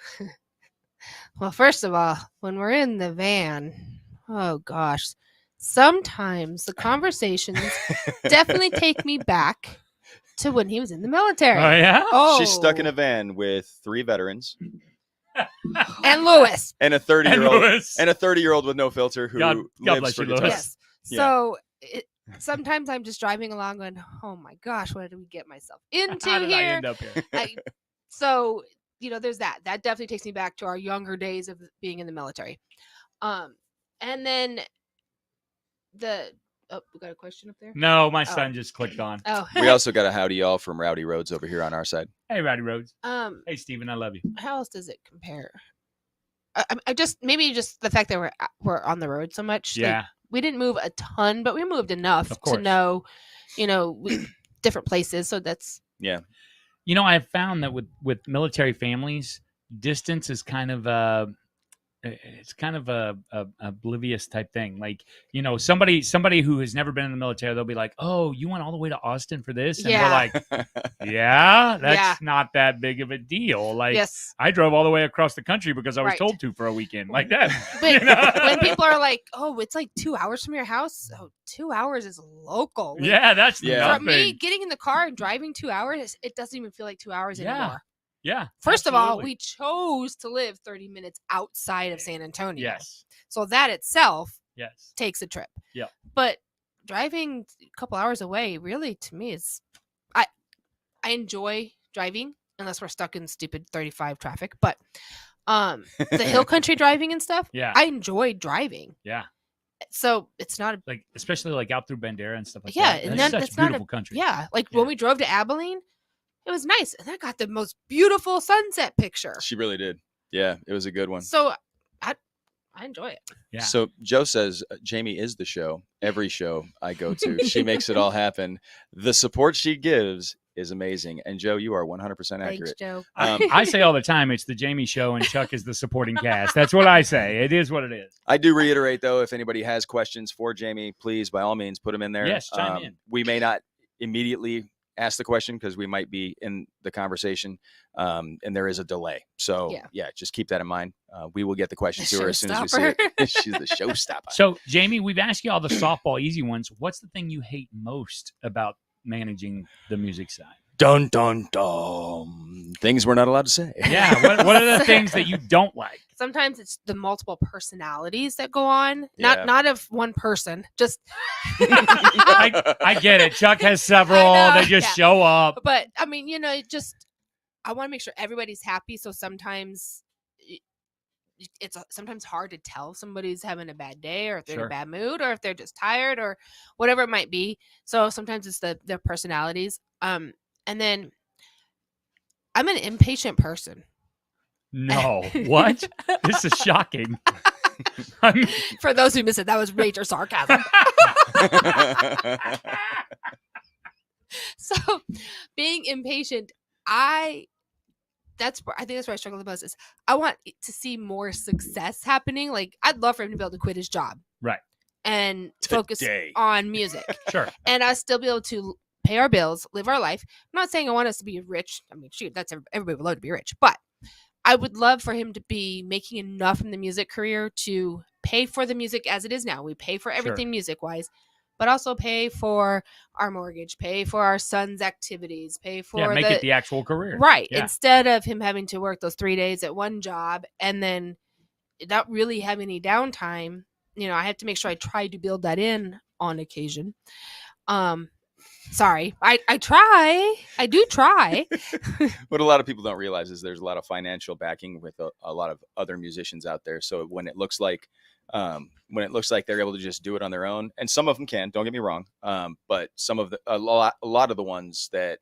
Well, first of all, when we're in the van, oh gosh, sometimes the conversations definitely take me back to when he was in the military. Oh yeah. Oh, She's stuck in a van with 3 veterans and Lewis and a 30-year-old with no filter who God lives bless for you, guitar. Lewis. Yes. So sometimes I'm just driving along going, oh my gosh, what did we get myself into How did I here? end up here? So, there's that. That definitely takes me back to our younger days of being in the military. And then we got a question up there? No, my son just clicked on. Oh. We also got a howdy y'all from Rowdy Rhodes over here on our side. Hey, Rowdy Rhodes. Hey, Steven, I love you. How else does it compare? I just maybe just the fact that we're on the road so much. Yeah. Like, we didn't move a ton, but we moved enough Of course. to know, different places. So that's I've found that with military families, distance is kind of a oblivious type thing. Like, somebody who has never been in the military, they'll be like, oh, you went all the way to Austin for this? And we're like, yeah, that's not that big of a deal. Like, yes. I drove all the way across the country because I was Right. told to for a weekend like that. But when people are like, oh, it's like 2 hours from your house. Oh, 2 hours is local. Like, yeah, that's for nothing. me, getting in the car and driving 2 hours, it doesn't even feel like 2 hours anymore. Yeah. First of all, absolutely. we chose to live 30 minutes outside of San Antonio. Yes. So that itself Yes. takes a trip. Yeah. But driving a couple hours away, really, to me, is I enjoy driving unless we're stuck in stupid 35 traffic. But the hill country driving and stuff, Yeah. I enjoy driving. Yeah. So it's not Like, especially like out through Bandera and stuff like Yeah, that. and That's then such it's not a- beautiful country. yeah. Like Yeah. when we drove to Abilene, it was nice, and I got the most beautiful sunset picture. She really did. Yeah, it was a good one. So I enjoy it. Yeah. So Joe says Jaimie is the show. Every show I go to, she makes it all happen. The support she gives is amazing. And Joe, you are 100% Thanks, accurate. Joe. I say all the time, it's the Jaimie show and Chuck is the supporting cast. That's what I say. It is what it is. I do reiterate, though, if anybody has questions for Jaimie, please, by all means, put them in there. Yes, chime in. We may not immediately ask the question because we might be in the conversation and there is a delay. So, yeah, just keep that in mind. We will get the question to her as soon as we see it. She's the showstopper. So, Jaimie, we've asked you all the softball easy ones. What's the thing you hate most about managing the music side? Dun, dun, dun. Things we're not allowed to say. Yeah. What are the things that you don't like? Sometimes it's the multiple personalities that go on. Not of one person. Just I get it. Chuck has several. They just show up. But I mean, I want to make sure everybody's happy. So sometimes it's sometimes hard to tell if somebody's having a bad day or if they're in a bad mood or if they're just tired or whatever it might be. So sometimes it's their personalities. And then I'm an impatient person. No. What? This is shocking. For those who missed it, that was rage or sarcasm. So being impatient, I think that's where I struggle the most is I want to see more success happening. Like I'd love for him to be able to quit his job. Right. And focus on music. Sure. And us still be able to pay our bills, live our life. I'm not saying I want us to be rich. I mean, shoot, that's everybody would love to be rich. But I would love for him to be making enough in the music career to pay for the music as it is now. We pay for everything music-wise, but also pay for our mortgage, pay for our son's activities, pay for make it the actual career. Right. Yeah. Instead of him having to work those 3 days at one job and then not really having any downtime. I have to make sure I try to build that in on occasion. Sorry, I try. I do try. What a lot of people don't realize is there's a lot of financial backing with a lot of other musicians out there. So when it looks like they're able to just do it on their own, and some of them can, don't get me wrong, but a lot of the ones that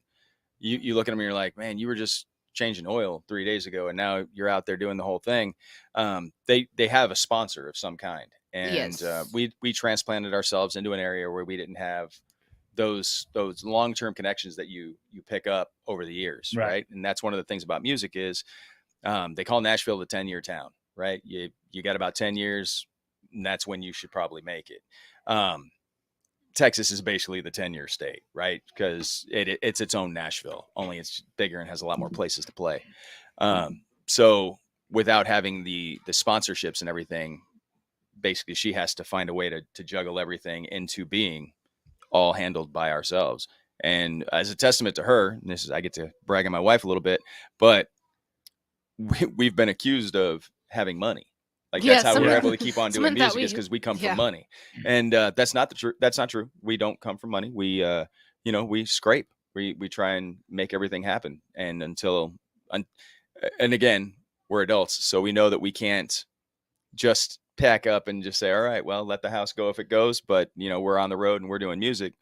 you look at them and you're like, man, you were just changing oil 3 days ago, and now you're out there doing the whole thing. They have a sponsor of some kind, and Yes. we transplanted ourselves into an area where we didn't have those long-term connections that you pick up over the years, right? And that's one of the things about music is they call Nashville the 10-year town, right? You got about 10 years, and that's when you should probably make it. Texas is basically the 10-year state, right? Because it's its own Nashville, only it's bigger and has a lot more places to play. So without having the sponsorships and everything, basically she has to find a way to juggle everything into being all handled by ourselves. And as a testament to her, and I get to brag on my wife a little bit, but we've been accused of having money. Like that's how we're able to keep on doing music is because we come from money. And that's not true. We don't come from money. We we scrape. We try and make everything happen. And and again, we're adults, so we know that we can't just pack up and just say, all right, well, let the house go if it goes. But, we're on the road and we're doing music.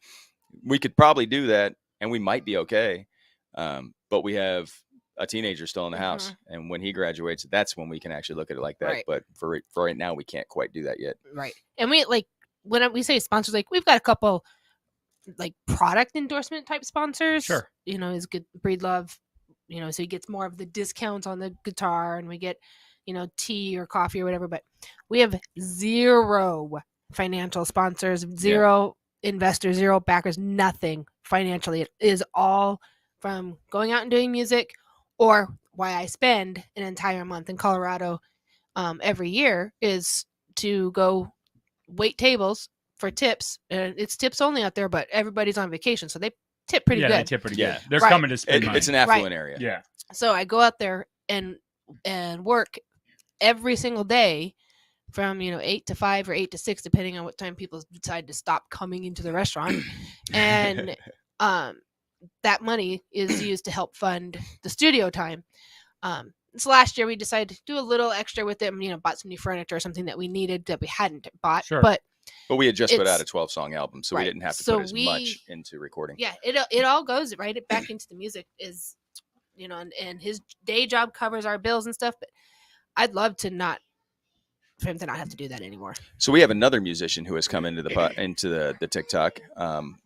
We could probably do that and we might be okay. But we have a teenager still in the house. And when he graduates, that's when we can actually look at it like that. Right. But for right now, we can't quite do that yet. Right. And we when we say sponsors, we've got a couple product endorsement type sponsors. Sure. Is good Breedlove, so he gets more of the discounts on the guitar, and we get tea or coffee or whatever, but we have zero financial sponsors, zero investors, zero backers, nothing financially. It is all from going out and doing music, or why I spend an entire month in Colorado every year is to go wait tables for tips. It's tips only out there, but everybody's on vacation, so they tip pretty good. Yeah, they tip pretty good. They're coming to spend money. It's an affluent area. Yeah. So I go out there and work every single day from 8 to 5 or 8 to 6, depending on what time people decide to stop coming into the restaurant. And that money is used to help fund the studio time. So last year we decided to do a little extra with it, and, bought some new furniture or something that we needed that we hadn't bought. Sure. But we had just put out a 12-song album, so we didn't have to put as much into recording. Yeah, it all goes right back into the music is, and his day job covers our bills and stuff, but I'd love for him to not have to do that anymore. So we have another musician who has come into the TikTok,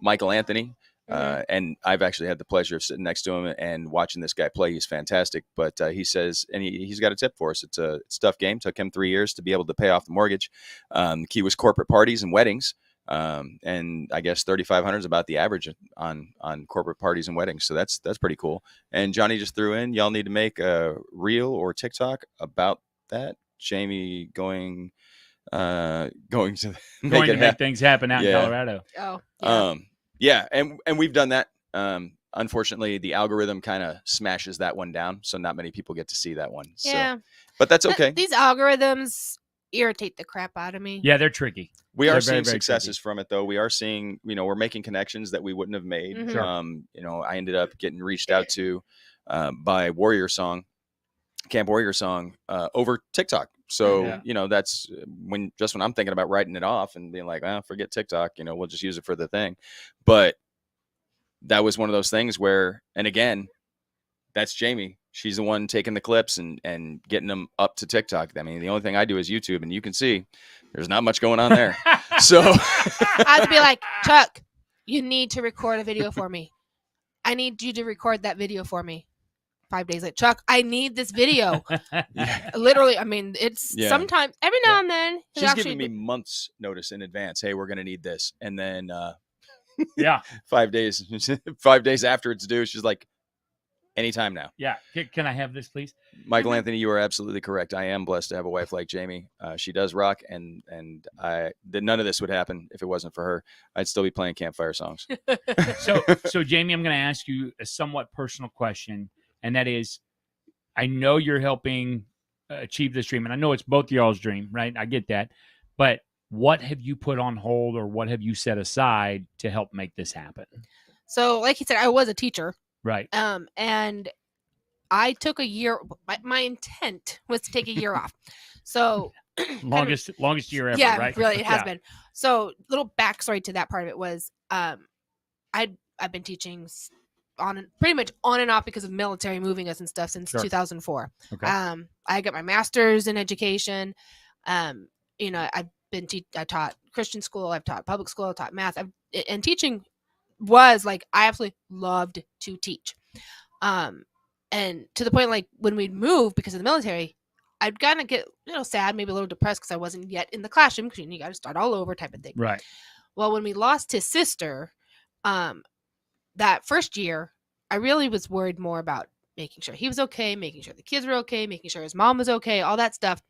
Michael Anthony, and I've actually had the pleasure of sitting next to him and watching this guy play. He's fantastic, but he says, and he's got a tip for us. It's a tough game. Took him 3 years to be able to pay off the mortgage. The key was corporate parties and weddings. And I guess 3,500 is about the average on corporate parties and weddings. So that's pretty cool. And Johnny just threw in, y'all need to make a reel or TikTok about that. Jaimie going to make things happen out in Colorado. Oh, yeah. And we've done that. Unfortunately, the algorithm kind of smashes that one down, so not many people get to see that one. Yeah, so, but that's okay. These algorithms irritate the crap out of me. Yeah, they're tricky. They're seeing successes from it, though. We are seeing, we're making connections that we wouldn't have made. Mm-hmm. I ended up getting reached out to by Camp Warrior Song over TikTok. So, that's when I'm thinking about writing it off and being like, forget TikTok, we'll just use it for the thing. But that was one of those things where, and again, that's Jaimie. She's the one taking the clips and getting them up to TikTok. I mean, the only thing I do is YouTube, and you can see there's not much going on there. So I would be like, Chuck, you need to record a video for me. I need you to record that video for me. 5 days later, Chuck, I need this video. Literally, I mean, it's sometimes every now and then. She's giving me months notice in advance. Hey, we're going to need this. And then 5 days after it's due, she's like, anytime now. Yeah. Can I have this, please? Michael Anthony, you are absolutely correct. I am blessed to have a wife like Jaimie. She does rock, and none of this would happen if it wasn't for her. I'd still be playing campfire songs. So Jaimie, I'm going to ask you a somewhat personal question, and that is, I know you're helping achieve this dream, and I know it's both y'all's dream, right? I get that. But what have you put on hold, or what have you set aside to help make this happen? So, like he said, I was a teacher. Right. And I took a year. My intent was to take a year off. So longest year ever. Yeah, right? really, it has been. So, little backstory to that part of it was, I've been teaching pretty much on and off because of military moving us and stuff since 2004. Okay. I got my master's in education. I've been I taught Christian school, I've taught public school, I've taught math, and teaching was like I absolutely loved to teach. And to the point like when we'd move because of the military, I'd kind of get sad, maybe a little depressed because I wasn't yet in the classroom because you got to start all over type of thing. Right. Well, when we lost his sister, that first year, I really was worried more about making sure he was okay, making sure the kids were okay, making sure his mom was okay, all that stuff.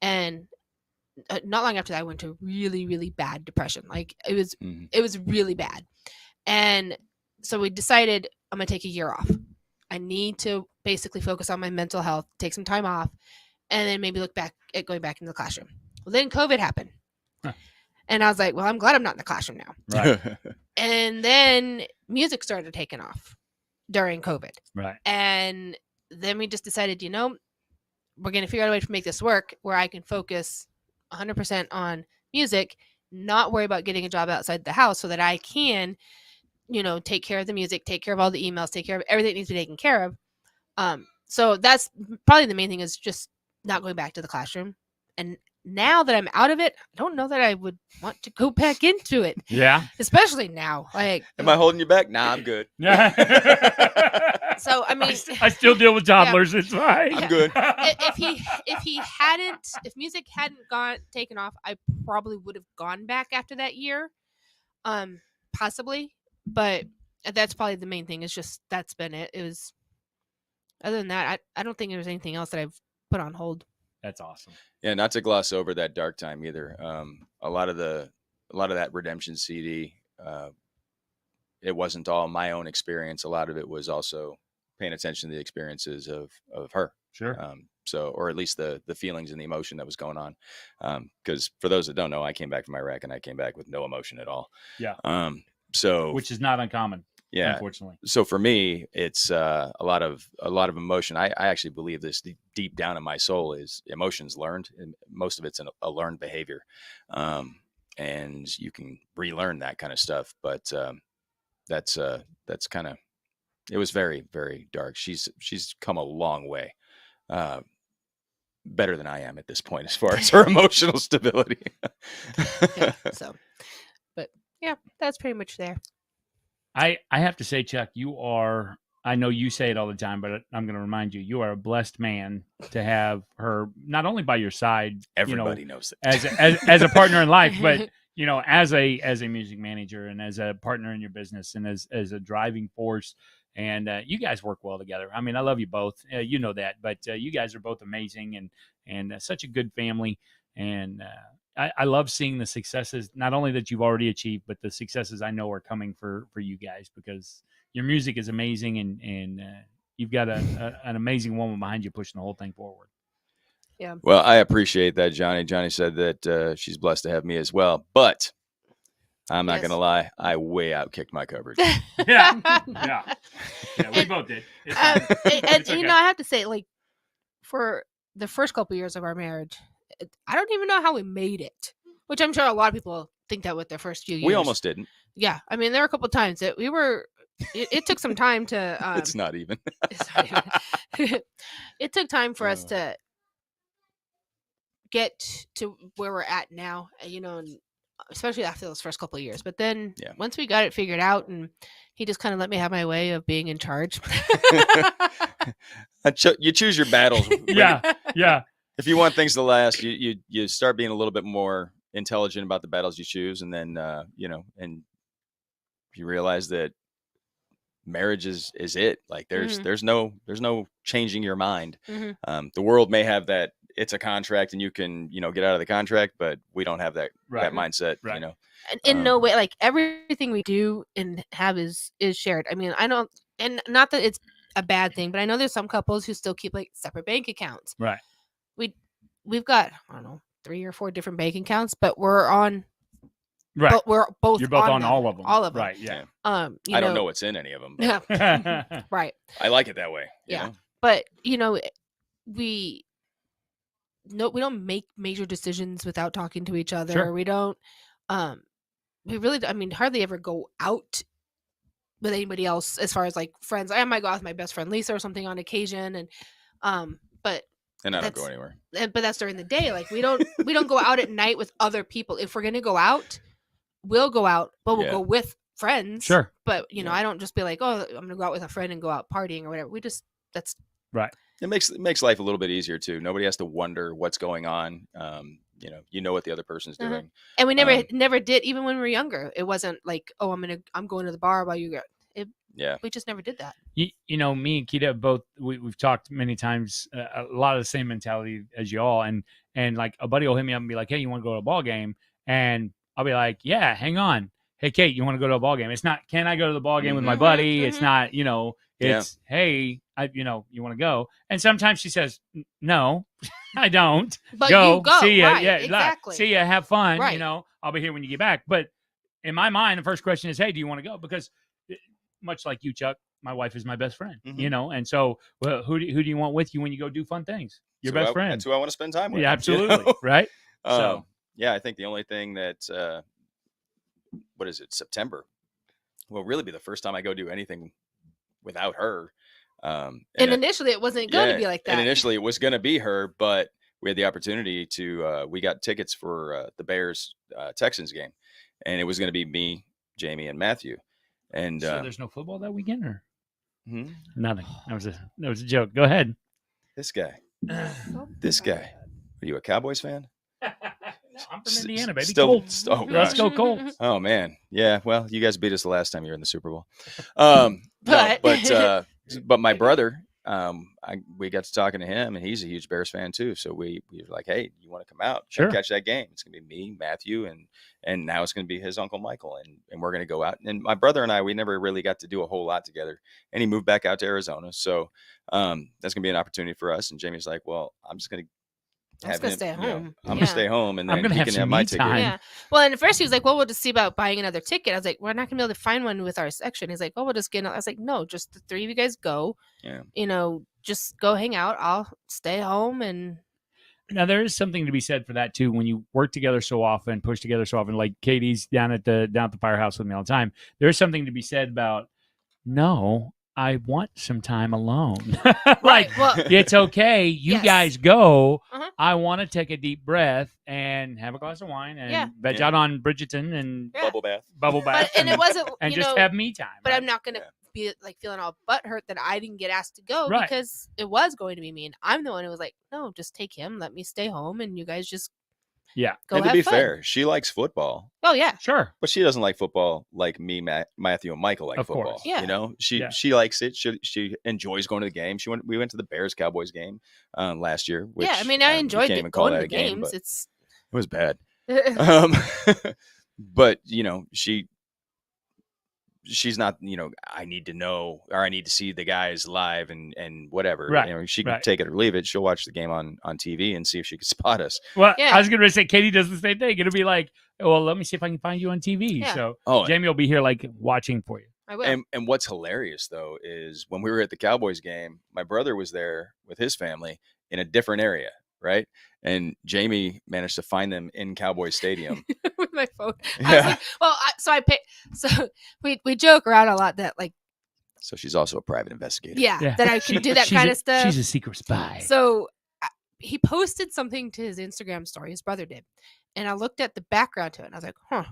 And not long after that, I went to really, really bad depression. Like it was really bad. And so we decided I'm going to take a year off. I need to basically focus on my mental health, take some time off, and then maybe look back at going back into the classroom. Well, then COVID happened. Huh. And I was like, well, I'm glad I'm not in the classroom now. Right. And then music started taking off during COVID. Right. And then we just decided, we're going to figure out a way to make this work where I can focus 100% on music, not worry about getting a job outside the house so that I can, take care of the music, take care of all the emails, take care of everything that needs to be taken care of. So that's probably the main thing is just not going back to the classroom. And now that I'm out of it, I don't know that I would want to go back into it. Yeah. Especially now. Like, am I holding you back? Nah, I'm good. Yeah. So I mean, I still deal with toddlers. Yeah. It's fine. I'm good. If music hadn't taken off, I probably would have gone back after that year, possibly. But that's probably the main thing. It's just that's been it. It was. Other than that, I don't think there was anything else that I've put on hold. That's awesome. Yeah, not to gloss over that dark time either. A lot of that Redemption CD, it wasn't all my own experience. A lot of it was also paying attention to the experiences of her. Sure. Or at least the feelings and the emotion that was going on. Because for those that don't know, I came back from Iraq and I came back with no emotion at all. Yeah. Which is not uncommon. Yeah. Unfortunately. So for me, it's a lot of emotion. I actually believe this deep down in my soul is emotions learned, and most of it's a learned behavior. And you can relearn that kind of stuff. But that's kind of, it was very, very dark. She's come a long way. Better than I am at this point as far as her emotional stability. Yeah, but yeah, that's pretty much there. I have to say, Chuck, I know you say it all the time, but I'm going to remind you, you are a blessed man to have her not only by your side. Everybody knows that. As a partner in life, but, as a music manager and as a partner in your business and as a driving force. And you guys work well together. I mean, I love you both. You know that, but you guys are both amazing and such a good family. And I love seeing the successes, not only that you've already achieved, but the successes I know are coming for you guys because your music is amazing and you've got an amazing woman behind you pushing the whole thing forward. Yeah. Well, I appreciate that, Johnny. Johnny said that she's blessed to have me as well, but I'm not going to lie. I way outkicked my coverage. Yeah, we both did. Okay. I have to say, like, for the first couple years of our marriage, I don't even know how we made it, which I'm sure a lot of people think that with their first few years. We almost didn't. Yeah. I mean, there were a couple of times that we were, it took some time to. It's not even. It took time for us to get to where we're at now, and especially after those first couple of years. But then once we got it figured out and he just kind of let me have my way of being in charge. You choose your battles. Yeah. If you want things to last, you start being a little bit more intelligent about the battles you choose. And then, and you realize that marriage is it. Like there's no changing your mind. Mm-hmm. The world may have that. It's a contract and you can, get out of the contract, but we don't have that mindset, right. In no way, like everything we do and have is shared. I mean, I know, and not that it's a bad thing, but I know there's some couples who still keep like separate bank accounts. Right. We've got, I don't know, 3 or 4 different bank accounts, but we're on Right. But we're both You're both on them, all of them. all of them. Right. Yeah. I don't know what's in any of them. But Yeah. Right. I like it that way. You Yeah. know? But we don't make major decisions without talking to each other. Sure. We don't. We really. I mean, hardly ever go out with anybody else as far as like friends. I might go out with my best friend Lisa or something on occasion, and but And I don't go anywhere. but that's during the day. Like we don't go out at night with other people. If we're gonna go out, we'll go out, but we'll go with friends. Sure. But I don't just be like, oh, I'm gonna go out with a friend and go out partying or whatever. That's right. It makes life a little bit easier too. Nobody has to wonder what's going on. You know what the other person's doing. And we never did, even when we were younger. It wasn't like, oh, I'm going to the bar while you go. We just never did that. Me and Keita both we've talked many times. A lot of the same mentality as y'all, and like a buddy will hit me up and be like, hey, you want to go to a ball game? And I'll be like, yeah, hang on. Hey, Kate, you want to go to a ball game? It's not, can I go to the ball game with my buddy? It's not, it's, hey, you want to go? And sometimes she says, no, I don't. But go, you go. See ya. Right, Yeah, exactly. See ya. Have fun. Right. I'll be here when you get back. But in my mind, the first question is, hey, do you want to go? Because much like you, Chuck, my wife is my best friend, and so who do you want with you when you go do fun things? Your best friend. That's who I want to spend time with. Yeah, absolutely. Right. So yeah, I think the only thing that what is it, September will really be the first time I go do anything without her. And initially it wasn't going to be like that. And initially it was going to be her, but we had the opportunity to we got tickets for the Bears Texans game, and it was going to be me, Jamie, and Matthew. And so there's no football that weekend, or nothing. That was a joke. Go ahead. This guy. Are you a Cowboys fan? No, I'm from Indiana, baby. Colts. Oh, let's go Colts. Oh man, yeah. Well, you guys beat us the last time you were in the Super Bowl. But my brother, we got to talking to him, and he's a huge Bears fan too. So we were like, hey, you want to come out? Sure. Catch that game. It's gonna be me, Matthew, and now it's gonna be his uncle Michael, and we're gonna go out. And my brother and I, we never really got to do a whole lot together. And he moved back out to Arizona, so that's gonna be an opportunity for us. And Jamie's like, well, I'm just gonna. I'm just gonna stay home. I'm gonna stay home, and then he can have my ticket. Yeah. Well, and at first he was like, "Well, we'll just see about buying another ticket." I was like, "We're not gonna be able to find one with our section." He's like, "Well, we'll just get." I was like, "No, just the three of you guys go. Yeah. Just go hang out. I'll stay home." And now there is something to be said for that too. When you work together so often, push together so often, like Katie's down at the firehouse with me all the time. There is something to be said about no. I want some time alone. It's okay. You guys go. I want to take a deep breath and have a glass of wine and veg out on Bridgerton and bubble bath. And it wasn't, and just have me time. But I'm not going to be like feeling all butthurt that I didn't get asked to go because it was going to be me. And I'm the one who was like, no, just take him. Let me stay home. And you guys just go and to be fair, she likes football. Oh yeah, sure. But she doesn't like football like me, Matthew, and Michael like football. Course. Yeah. She likes it. She enjoys going to the game. We went to the Bears Cowboys game last year. Which, I mean, I enjoyed going to the games. It was bad. But she's not, I need to know, or I need to see the guys live and whatever. Right. She can take it or leave it. She'll watch the game on TV and see if she can spot us. Well, I was going to say Katie does the same thing. It'll be like, well, let me see if I can find you on TV. Yeah. So Jamie will be here like watching for you. I will. And what's hilarious though is when we were at the Cowboys game, my brother was there with his family in a different area. Right. And Jamie managed to find them in Cowboys Stadium with my phone. I was like, so we joke around a lot that like. So she's also a private investigator. Yeah. That I can do that kind of stuff. She's a secret spy. So he posted something to his Instagram story. His brother did. And I looked at the background to it and I was like, huh.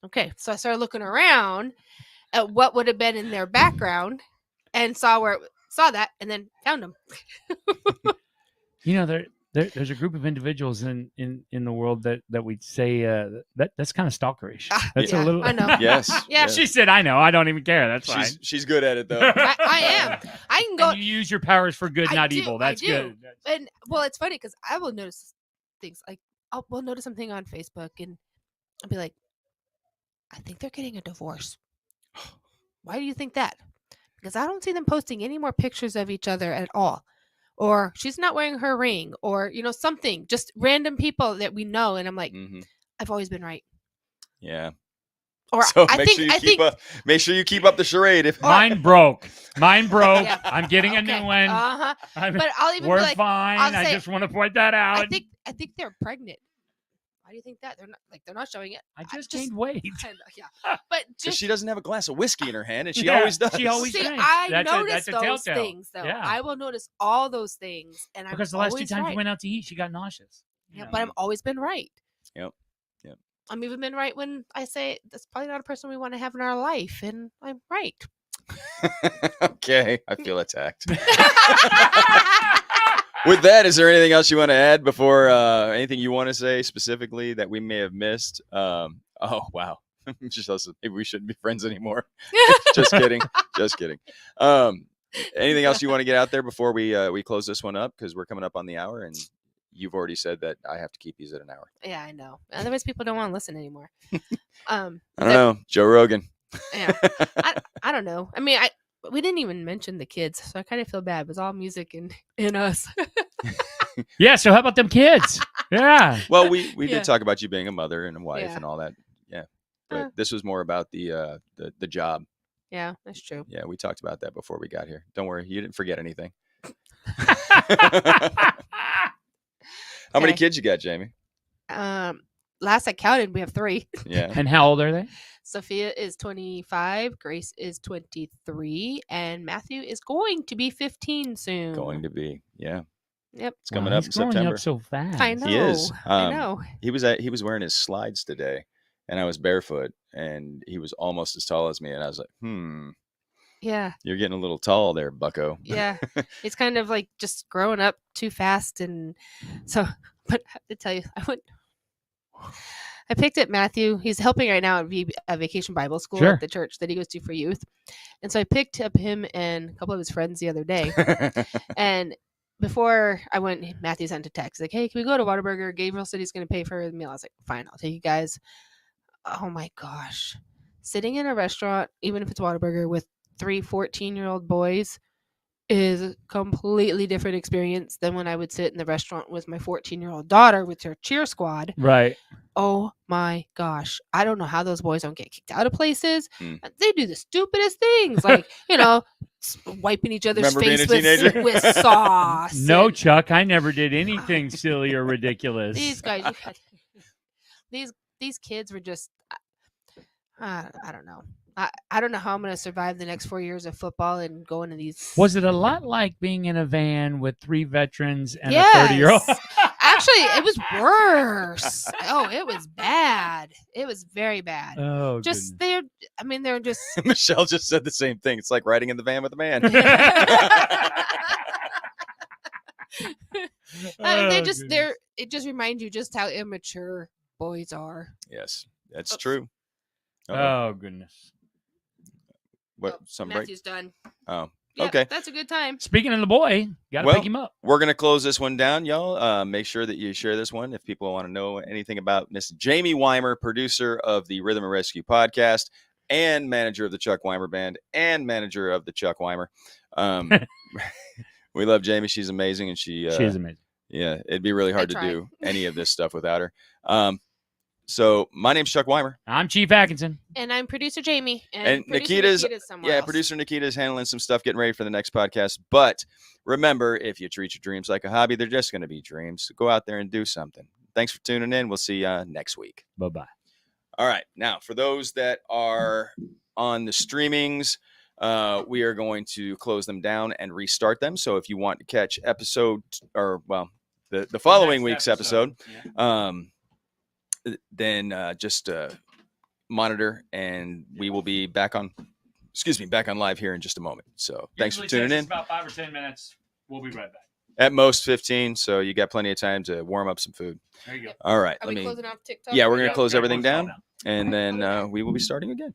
Okay. So I started looking around at what would have been in their background and saw that and then found them. There's a group of individuals in the world that we'd say that's kind of stalkerish. That's a little. I know. Yes. Yeah. She said, "I know. I don't even care. That's fine." She's good at it though. I am. I can go. And you use your powers for good, not evil. That's good. And it's funny because I will notice things like we'll notice something on Facebook and I'll be like, I think they're getting a divorce. Why do you think that? Because I don't see them posting any more pictures of each other at all. Or she's not wearing her ring, or something, just random people that we know. And I'm like, I've always been right. Yeah. Or So I make sure you keep up the charade. If Mine broke. Yeah. I'm getting a new one. But I'll even We're be like, fine. I'll I say, just want to point that out. I think they're pregnant. Why do you think that? They're not showing it. I just gained weight. I know, yeah. But because just she doesn't have a glass of whiskey in her hand, and she Yeah, always does. she always see, drinks. I That's notice a those telltale. things though. Yeah. I will notice all those things, and Because the I'm last 2 always times right. we went out to eat, she got nauseous. Yeah, but I've always been right. Yep. I'm even been right when I say that's probably not a person we want to have in our life, and I'm right. Okay, I feel attacked. With that, is there anything else you want to add before anything you want to say specifically that we may have missed? Oh wow, just us. Maybe we shouldn't be friends anymore. Just kidding. Just kidding. Anything else you want to get out there before we close this one up, because we're coming up on the hour, and you've already said that I have to keep these at an hour. Yeah, I know. Otherwise, people don't want to listen anymore. I don't know, Joe Rogan. Yeah, I don't know. I mean, we didn't even mention the kids, so I kind of feel bad. It was all music and us. Yeah, so how about them kids? Yeah. Well, we Yeah. did talk about you being a mother and a wife Yeah. and all that. Yeah, but this was more about the job. Yeah, that's true. Yeah, we talked about that before we got here. Don't worry, you didn't forget anything. How many Okay. kids you got, Jaimie? Last I counted, we have 3. Yeah. And how old are they? Sophia is 25, Grace is 23, and Matthew is going to be 15 soon. Going to be. Yeah. Yep. It's coming up He's in growing September. up so fast. I know. He is. I know. He was wearing his slides today, and I was barefoot, and he was almost as tall as me, and I was like, Yeah. you're getting a little tall there, bucko. Yeah. It's kind of like just growing up too fast, and so. But I have to tell you, I picked up Matthew. He's helping right now at Vacation Bible School Sure. at the church that he goes to for youth, and so I picked up him and a couple of his friends the other day. And before I went, Matthew sent a text like, "Hey, can we go to Whataburger? Gabriel said he's going to pay for the meal." I was like, "Fine, I'll take you guys." Oh my gosh, sitting in a restaurant, even if it's Whataburger, with 3 14-year-old boys is a completely different experience than when I would sit in the restaurant with my 14-year-old daughter with her cheer squad. Right. Oh my gosh. I don't know how those boys don't get kicked out of places. Mm. They do the stupidest things, like, wiping each other's Remember being face a teenager? with sauce. No, and Chuck, I never did anything silly or ridiculous. these guys, these kids were just, I don't know. I don't know how I'm going to survive the next 4 years of football and going to these. Was it a lot like being in a van with 3 veterans and Yes. a 30-year-old? Actually, it was worse. Oh, it was bad. It was very bad. Oh, Just goodness. they're just. Michelle just said the same thing. It's like riding in the van with a man. They're Oh, just goodness. it just reminds you just how immature boys are. Yes, that's Oops. true. Oh, goodness. What? Some break? Matthew's done. Oh, Yep, okay. that's a good time. Speaking of the boy, got to Well, pick him up. We're going to close this one down, y'all. Make sure that you share this one if people want to know anything about Miss Jaimie Weimer, producer of the Rhythm and Rescue podcast and manager of the Chuck Weimer Band and manager of the Chuck Weimer. We love Jaimie. She's amazing. And she is amazing. Yeah, it'd be really hard to try. do any of this stuff without her. So my name's Chuck Weimer. I'm Chief Atkinson. And I'm producer Jaimie. And producer Nikita's somewhere else. producer Nikita's handling some stuff, getting ready for the next podcast. But remember, if you treat your dreams like a hobby, they're just going to be dreams. So go out there and do something. Thanks for tuning in. We'll see you next week. Bye-bye. All right. Now, for those that are on the streamings, we are going to close them down and restart them. So if you want to catch the following week's episode, then just monitor, and we will be back on live here in just a moment. So thanks for tuning in. About 5 or 10 minutes. We'll be right back. At most 15, so you got plenty of time to warm up some food. There you go. All right. Are we closing off TikTok? Yeah, we're going to Yeah, close we're everything closing it down, and then we will be starting again.